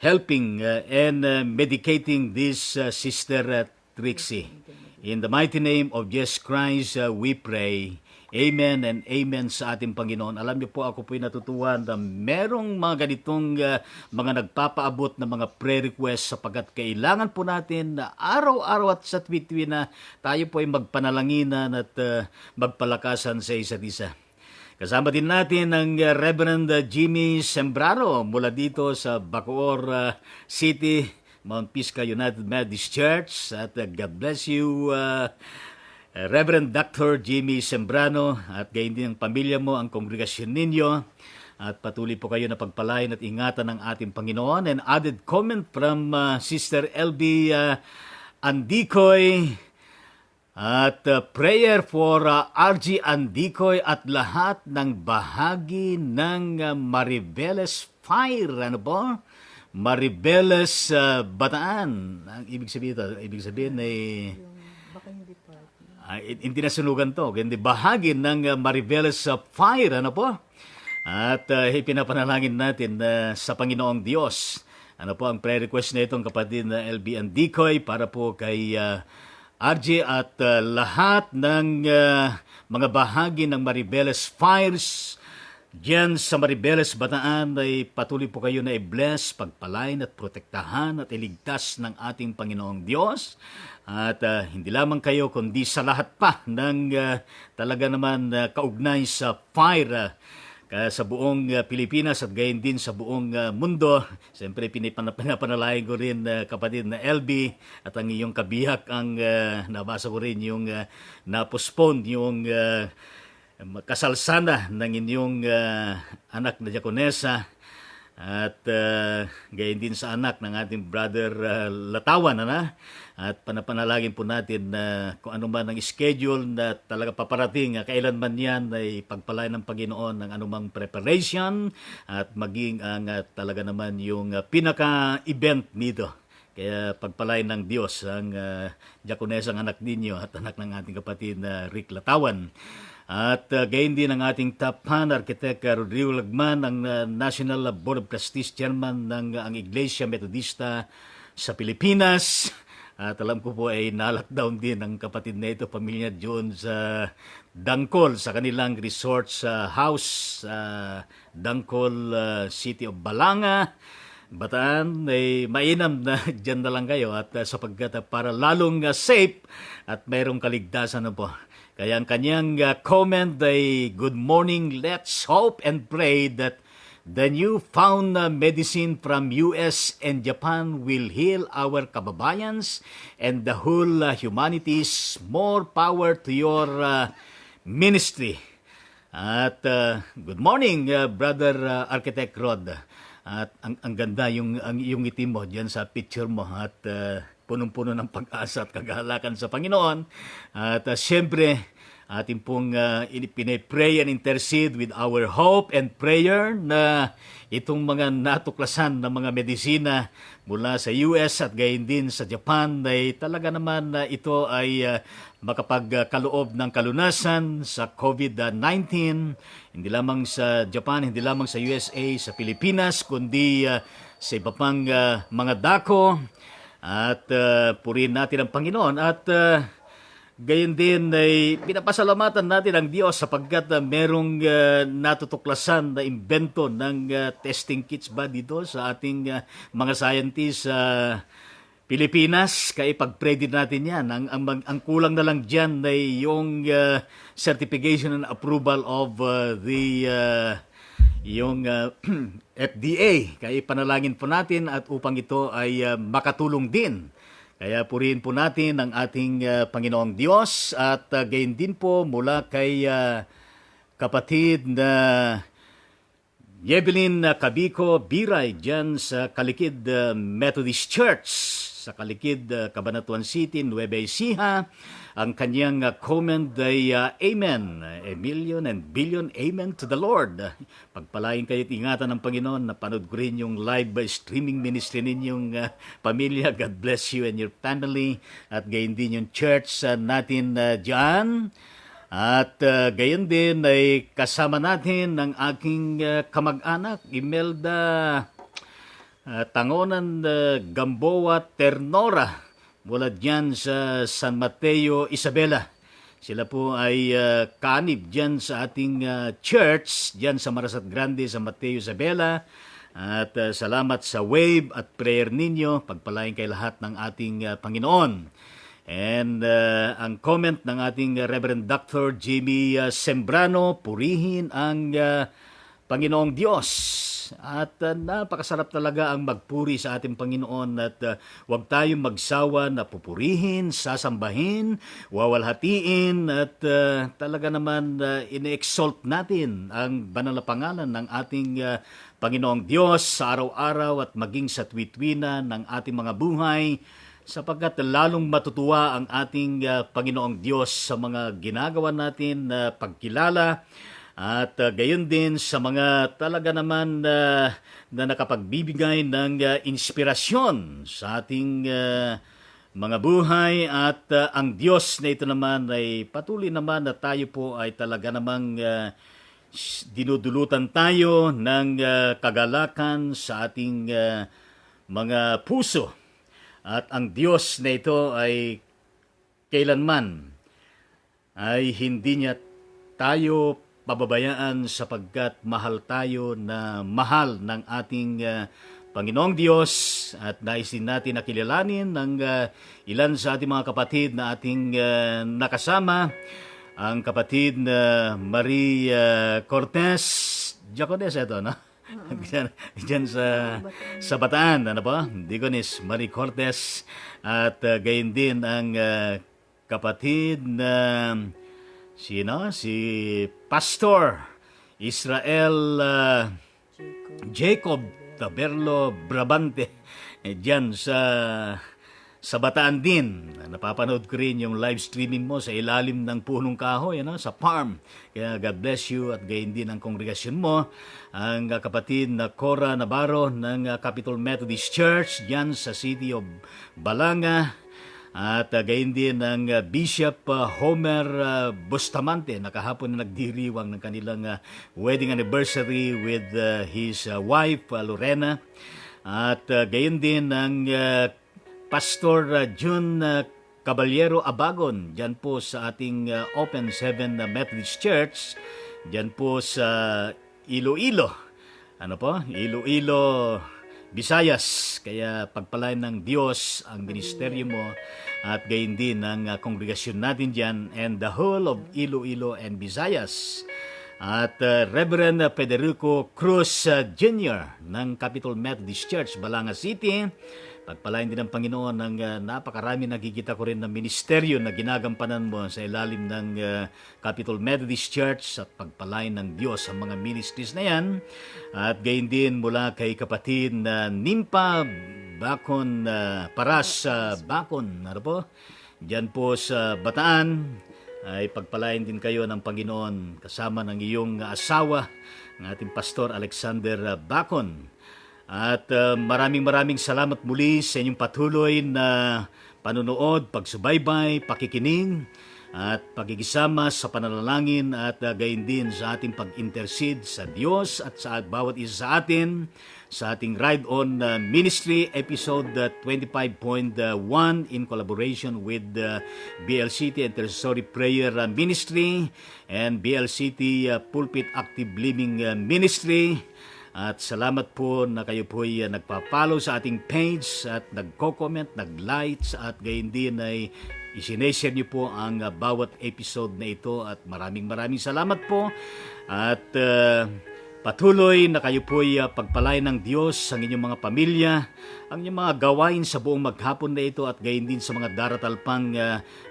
helping and medicating this Sister Trixie. In the mighty name of Jesus Christ, we pray. Amen and amen sa ating Panginoon. Alam niyo po, ako po'y natutuwan na merong mga ganitong mga nagpapaabot na mga prayer requests sapagkat kailangan po natin na araw-araw at sa tuwi-tuwi na tayo po'y magpanalanginan at magpalakasan sa isa't isa. Kasama din natin ang Reverend Jimmy Sembrano mula dito sa Bacoor City, Mount Pisgah United Methodist Church. At God bless you, Reverend Dr. Jimmy Sembrano, at gayon din ang pamilya mo, ang kongregasyon ninyo, at patuloy po kayo na pagpalain at ingatan ng ating Panginoon. And added comment from Sister LB Andicoy, at prayer for RG Andicoy at lahat ng bahagi ng Maribeles Fire. Ano po? Maribeles Bataan. Ang ibig sabihin ay hindi nasunugan to. Hindi bahagi ng Maribeles Fire. Ano po? At ipinapanalangin natin sa Panginoong Diyos. Ano po ang prayer request na itong kapatid na LB Andicoy para po kay RJ at lahat ng mga bahagi ng Maribeles Fires diyan sa Maribeles Bataan ay patuloy po kayo na i-bless, pagpalain at protektahan at iligtas ng ating Panginoong Diyos. At hindi lamang kayo kundi sa lahat pa ng talaga naman kaugnay sa fire sa buong Pilipinas at gayon din sa buong mundo. Siyempre pinapanalangin ko rin kapatid na LB at ang iyong kabiyak ang nabasa ko rin yung na-postpone yung kasalsana ng inyong anak na diakonesa at gayon din sa anak ng ating brother Latawan. At panapanalangin po natin na kung ano man ang schedule na talaga paparating, kailanman yan ay pagpalain ng Panginoon ng anumang preparation at maging ang talaga naman yung pinaka-event nito. Kaya pagpalain ng Diyos ang diakonesang anak ninyo at anak ng ating kapatid na Rick Latawan. At gayon din ang ating top hand, Architect Rodrigo Lagman, ang National Board of Trustees Chairman ng ang Iglesia Metodista sa Pilipinas. At alam ko po ay na-lockdown din ang kapatid na ito, pamilya doon sa Dangkol, sa kanilang resort sa house sa Dangkol, City of Balanga, Bataan. Ay mainam na dyan na lang kayo at sapagkat para lalong safe at mayroong kaligtasan na po. Kaya ang kanyang comment ay, "Good morning, let's hope and pray that the new found medicine from US and Japan will heal our kababayans and the whole humanities. More power to your ministry." At good morning, Brother Architect Rod. At ang ganda yung ngiti mo diyan sa picture mo at punong-puno ng pag-asa at kagalakan sa Panginoon. At siyempre, ating pong pinipray and intercede with our hope and prayer na itong mga natuklasan na mga medisina mula sa US at gayon din sa Japan ay talaga naman na ito ay makapagkaloob ng kalunasan sa COVID-19, hindi lamang sa Japan, hindi lamang sa USA, sa Pilipinas, kundi sa iba pang mga dako. At purihin natin ang Panginoon at gayon din ay pinapasalamatan natin ang Diyos sapagkat merong natutuklasan na imbento ng testing kits ba dito sa ating mga scientists sa Pilipinas. Kaya ipag-pray din natin yan. Ang kulang na lang dyan ay yung certification and approval of yung FDA. Kaya ipanalangin po natin at upang ito ay makatulong din. Kaya purihin po natin ang ating Panginoong Diyos at gayon din po mula kay kapatid na Yebelin Kabiko Biray dyan sa Kalikid Methodist Church sa Kalikid, Cabanatuan City, Nueva Ecija. Ang kanyang comment ay Amen. A million and billion Amen to the Lord. Pagpalain kayo at ingatan ng Panginoon. Napanood ko rin yung live streaming ministry ninyong pamilya. God bless you and your family. At gayon din yung church natin dyan. At gayon din ay kasama natin ang aking kamag-anak, Imelda Tangonan Gamboa Ternora, mula dyan sa San Mateo, Isabela. Sila po ay kanib dyan sa ating church, dyan sa Marasat Grande, San Mateo, Isabela. At salamat sa wave at prayer ninyo. Pagpalain kay lahat ng ating Panginoon. And ang comment ng ating Reverend Dr. Jimmy Sembrano, purihin ang Panginoong Diyos. At napakasarap talaga ang magpuri sa ating Panginoon at huwag tayong magsawa na pupurihin, sasambahin, wawalhatiin at talaga naman ine-exalt natin ang banal na pangalan ng ating Panginoong Diyos sa araw-araw at maging sa tuwi-tuwina ng ating mga buhay sapagkat lalong matutuwa ang ating Panginoong Diyos sa mga ginagawa natin na pagkilala. At gayon din sa mga talaga naman na nakapagbibigay ng inspirasyon sa ating mga buhay at ang Diyos na ito naman ay patuloy naman na tayo po ay talaga namang dinudulutan tayo ng kagalakan sa ating mga puso. At ang Diyos na ito ay kailanman ay hindi niya tayo pababayaan sapagkat mahal tayo na mahal ng ating Panginoong Diyos at nais din natin na kilalanin ng ilan sa ating mga kapatid na ating nakasama. Ang kapatid na Marie Cortez, Jacones ito, no? Diyan sa Bataan, ano ba? Diconis Marie Cortez at gayon din ang kapatid na si Pastor Israel Jacob Taberlo Brabante diyan sa Bataan din. Napapanood ko rin yung live streaming mo sa ilalim ng punong kahoy, sa farm. Kaya God bless you at gayon din ang kongregasyon mo. Ang kapatid na Cora Navarro ng Capitol Methodist Church diyan sa City of Balanga. At gayon din ang Bishop Homer Bustamante na kahapon na nagdiriwang ng kanilang wedding anniversary with his wife Lorena. At gayon din ang Pastor June Caballero Abagon, dyan po sa ating Open Seven Methodist Church, dyan po sa Iloilo. Ano po? Iloilo, Visayas. Kaya pagpalain ng Diyos ang ministeryo mo at gayon din ang kongregasyon natin dyan and the whole of Iloilo and Visayas. At Reverend Federico Cruz Jr. ng Capitol Methodist Church, Balanga City. Pagpalain din ng Panginoon ng napakarami nakikita ko rin na ministeryo na ginagampanan mo sa ilalim ng Capitol Methodist Church at pagpalain ng Diyos ang mga ministries na yan. At gayon din mula kay kapatid na Nimpa Bacon, Paras Bacon, ano po? Diyan po sa Bataan, ay pagpalain din kayo ng Panginoon kasama ng iyong asawa, ng ating Pastor Alexander Bacon. At maraming salamat muli sa inyong patuloy na panunood, pagsubaybay, pakikinig at pagkikisama sa pananalangin at gayon din sa ating pag-intercede sa Diyos at sa bawat isa sa atin sa ating Ride On Ministry episode 25.1 in collaboration with BLCT Intercessory Prayer Ministry and BLCT Pulpit Active Living Ministry. At salamat po na kayo po ay nagpa-follow sa ating page at nagko-comment, nag-likes at gayon din ay isineshare niyo po ang bawat episode na ito at maraming salamat po. At patuloy na kayo po ay pagpalain ng Diyos ang inyong mga pamilya, ang inyong mga gawain sa buong maghapon na ito at gayon din sa mga daratal pang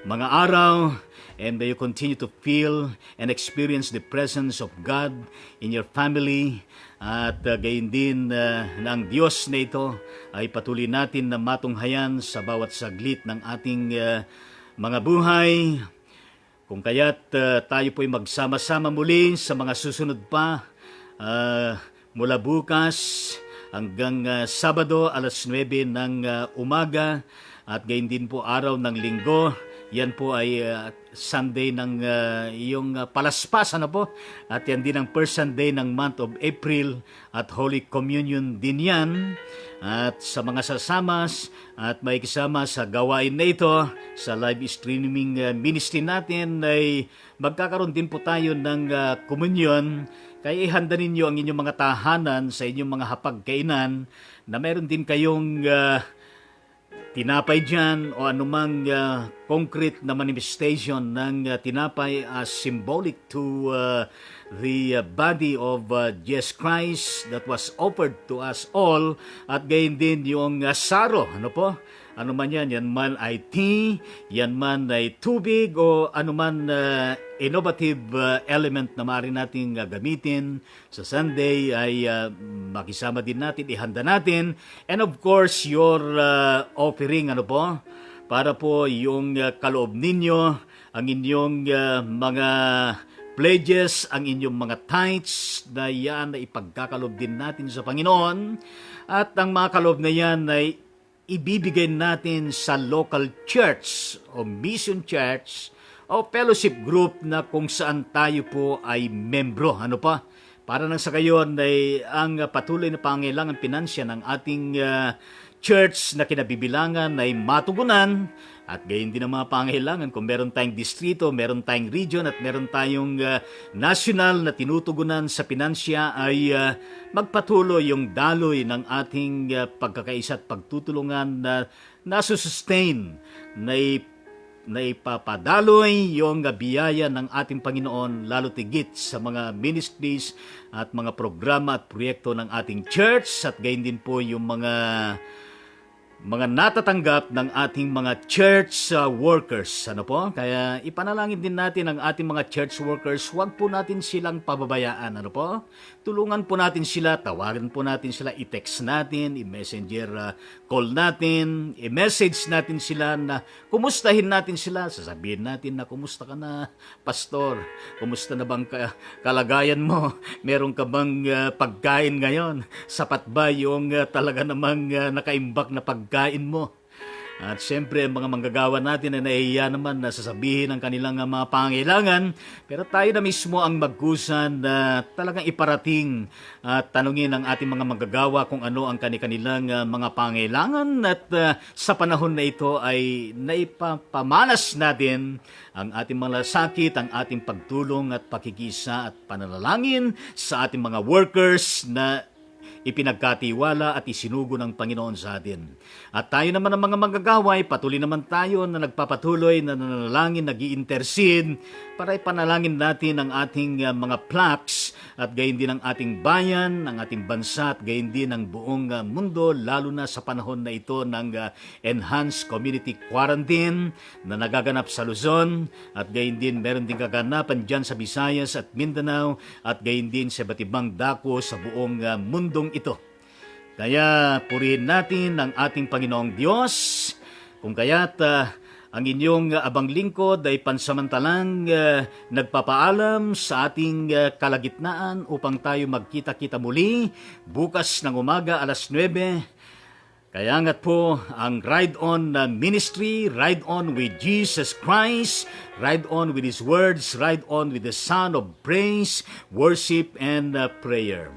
mga araw. And may you continue to feel and experience the presence of God in your family. At gayon din ng Diyos na ito ay patuloy natin na matunghayan sa bawat saglit ng ating mga buhay. Kung kaya't tayo po'y magsama-sama muli sa mga susunod pa mula bukas hanggang Sabado alas 9 ng umaga at gayon din po araw ng Linggo. Yan po ay Sunday ng iyong palaspas, ano po? At yan din ang first Sunday ng month of April at Holy Communion din yan. At sa mga sasamas at may kasama sa gawain na ito, sa live streaming ministry natin ay magkakaroon din po tayo ng komunyon. Kaya ihanda ninyo ang inyong mga tahanan sa inyong mga hapagkainan na meron din kayong tinapay dyan o anumang concrete na manifestation ng tinapay as symbolic to the body of Jesus Christ that was offered to us all at gayon din yung saro, ano po? Ano man yan man ay tea, yan man ay tubig o ano man innovative element na maaari nating gamitin sa Sunday ay makisama din natin, ihanda natin. And of course, your offering, ano po, para po yung kaloob ninyo, ang inyong mga pledges, ang inyong mga tithes na yan na ipagkakaloob din natin sa Panginoon. At ang mga kaloob na yan ay ibibigay natin sa local church o mission church o fellowship group na kung saan tayo po ay membro. Ano pa? Para nang sa gayon ay ang patuloy na pangailangan pinansya ng ating church na kinabibilangan ay matugunan at gayon din ang mga pangailangan kung meron tayong distrito, meron tayong region at meron tayong national na tinutugunan sa pinansya ay magpatuloy yung daloy ng ating pagkakaisa at pagtutulungan na nasusustain na ipapadaloy yung biyaya ng ating Panginoon lalo tigit sa mga ministries at mga programa at proyekto ng ating church at gayon din po yung mga natatanggap ng ating mga church workers. Ano po? Kaya ipanalangin din natin ang ating mga church workers. Huwag po natin silang pababayaan. Ano po? Tulungan po natin sila, tawagan po natin sila, i-text natin, i-messenger call natin, i-message natin sila na kumustahin natin sila. Sasabihin natin na kumusta ka na, pastor? Kumusta na bang kalagayan mo? Meron ka bang pagkain ngayon? Sapat ba yung talaga namang nakaimbak na pagkain mo? At siyempre, ang mga manggagawa natin ay nahihiya naman na sasabihin ang kanilang mga pangailangan. Pero tayo na mismo ang magkusan na talagang iparating at tanungin ang ating mga manggagawa kung ano ang kanilang mga pangailangan. At sa panahon na ito ay naipapamalas natin ang ating mga sakit, ang ating pagtulong at pakikisa at panalangin sa ating mga workers na ipinagkatiwala at isinugo ng Panginoon sa atin. At tayo naman ang mga manggagaway, patuloy naman tayo na nagpapatuloy, na nanalangin, nag-i-intercede para ipanalangin natin ang ating mga plaques at gayon din ang ating bayan, ang ating bansa at gayon din ang buong mundo, lalo na sa panahon na ito ng enhanced community quarantine na nagaganap sa Luzon at gayon din meron din kaganapan dyan sa Visayas at Mindanao at gayon din sa iba't ibang dako sa buong mundong ito. Kaya purihin natin ang ating Panginoong Diyos, kung kaya't ang inyong abang lingkod ay pansamantalang nagpapaalam sa ating kalagitnaan upang tayo magkita-kita muli bukas ng umaga alas 9. Kaya nga't po ang Ride On Ministry, Ride On with Jesus Christ, Ride On with His words, Ride On with the sound of praise, worship, and prayer.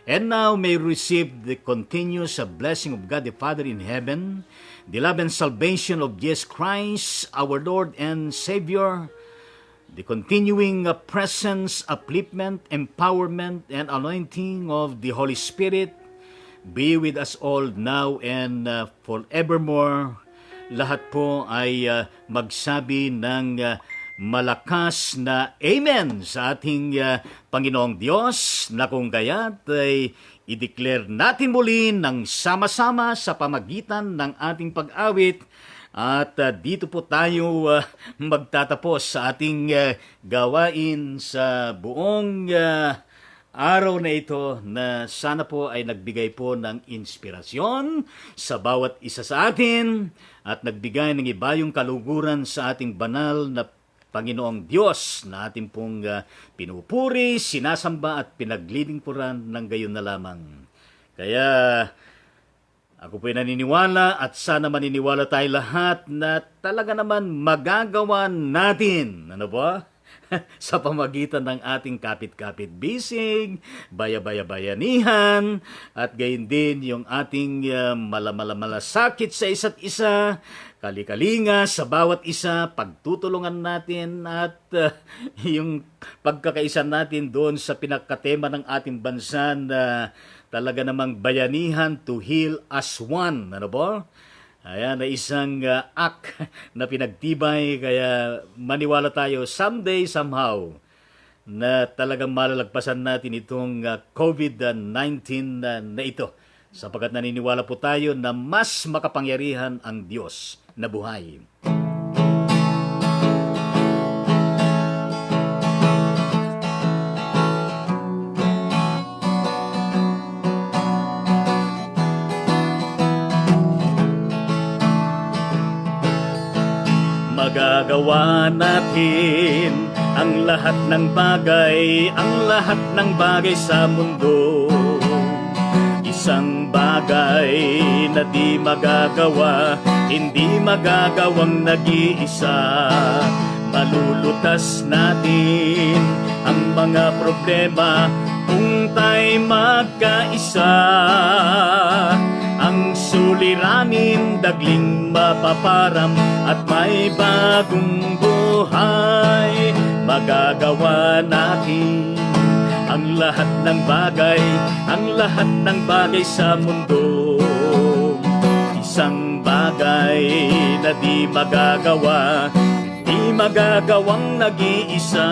And now may receive the continuous blessing of God the Father in heaven, the love and salvation of Jesus Christ, our Lord and Savior, the continuing presence, upliftment, empowerment, and anointing of the Holy Spirit be with us all now and forevermore. Lahat po ay magsabi ng malakas na Amen sa ating Panginoong Diyos na kung gaya't ay i-declare natin muli ng sama-sama sa pamagitan ng ating pag-awit at dito po tayo magtatapos sa ating gawain sa buong araw na ito na sana po ay nagbigay po ng inspirasyon sa bawat isa sa atin at nagbigay ng ibayong kaluguran sa ating banal na Panginoong Diyos na ating pong pinupuri, sinasamba at pinaglilingkuran ng gayon na lamang. Kaya ako po'y naniniwala at sana maniniwala tayo lahat na talaga naman magagawa natin. Ano ba? Sa pamagitan ng ating kapit-kapit bisig, baya-baya-bayanihan, at gayon din yung ating malasakit sa isa't isa, kalikalinga sa bawat isa, pagtutulungan natin at yung pagkakaisa natin doon sa pinakatema ng ating bansa na talaga namang bayanihan to heal as one. Ano ba? Ayan, na isang act na pinagtibay, kaya maniwala tayo someday, somehow, na talagang malalagpasan natin itong COVID-19 na ito. Sapagkat naniniwala po tayo na mas makapangyarihan ang Diyos na buhay. Magagawa natin ang lahat ng bagay sa mundo. Isang bagay na di magagawa, hindi magagawang nag-iisa. Malulutas natin ang mga problema kung tayo magkaisa. Ang suliranin dagling mapaparam at may bagong buhay. Magagawa natin ang lahat ng bagay sa mundo. Isang bagay na di magagawang nag-iisa.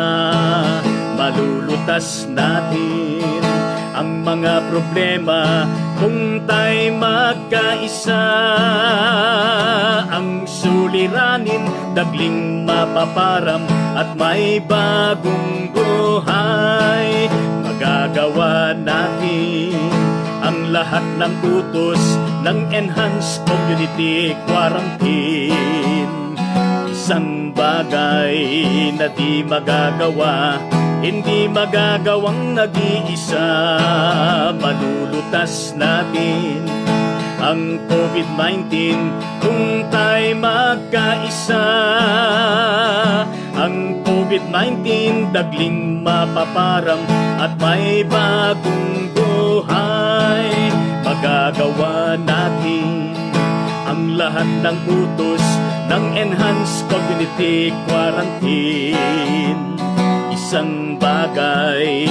Malulutas natin ang mga problema kung tayo magkaisa. Ang suliranin dagling mapaparam at may bagong buhay. Magagawa natin ang lahat ng utos ng Enhanced Community Quarantine. Isang bagay na di magagawa, hindi magagawang nag-iisa. Malulutas natin ang COVID-19 kung tayo magkaisa. Ang COVID-19 dagling mapaparam at may bagong buhay. Magagawa natin ang lahat ng utos ng Enhanced Community Quarantine. Isang bagay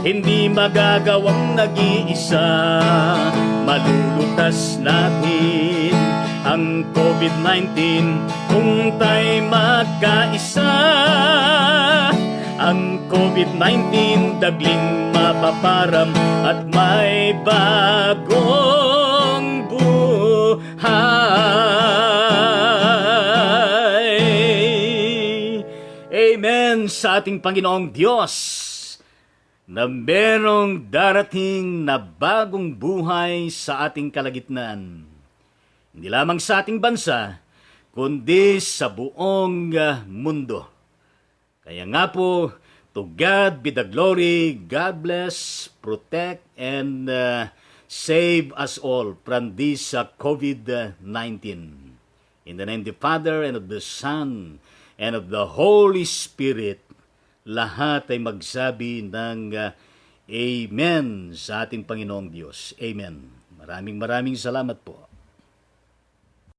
hindi magagawang nag-iisa. Malulutas natin ang COVID-19 kung tayo magkaisa. Ang COVID-19 dagling mapaparam at may bagong buhay. Amen sa ating Panginoong Diyos na merong darating na bagong buhay sa ating kalagitnaan. Hindi lamang sa ating bansa, kundi sa buong mundo. Kaya nga po, to God be the glory, God bless, protect, and save us all from this COVID-19. In the name of the Father, and of the Son, and of the Holy Spirit, lahat ay magsabi ng Amen sa ating Panginoong Diyos. Amen. Maraming salamat po.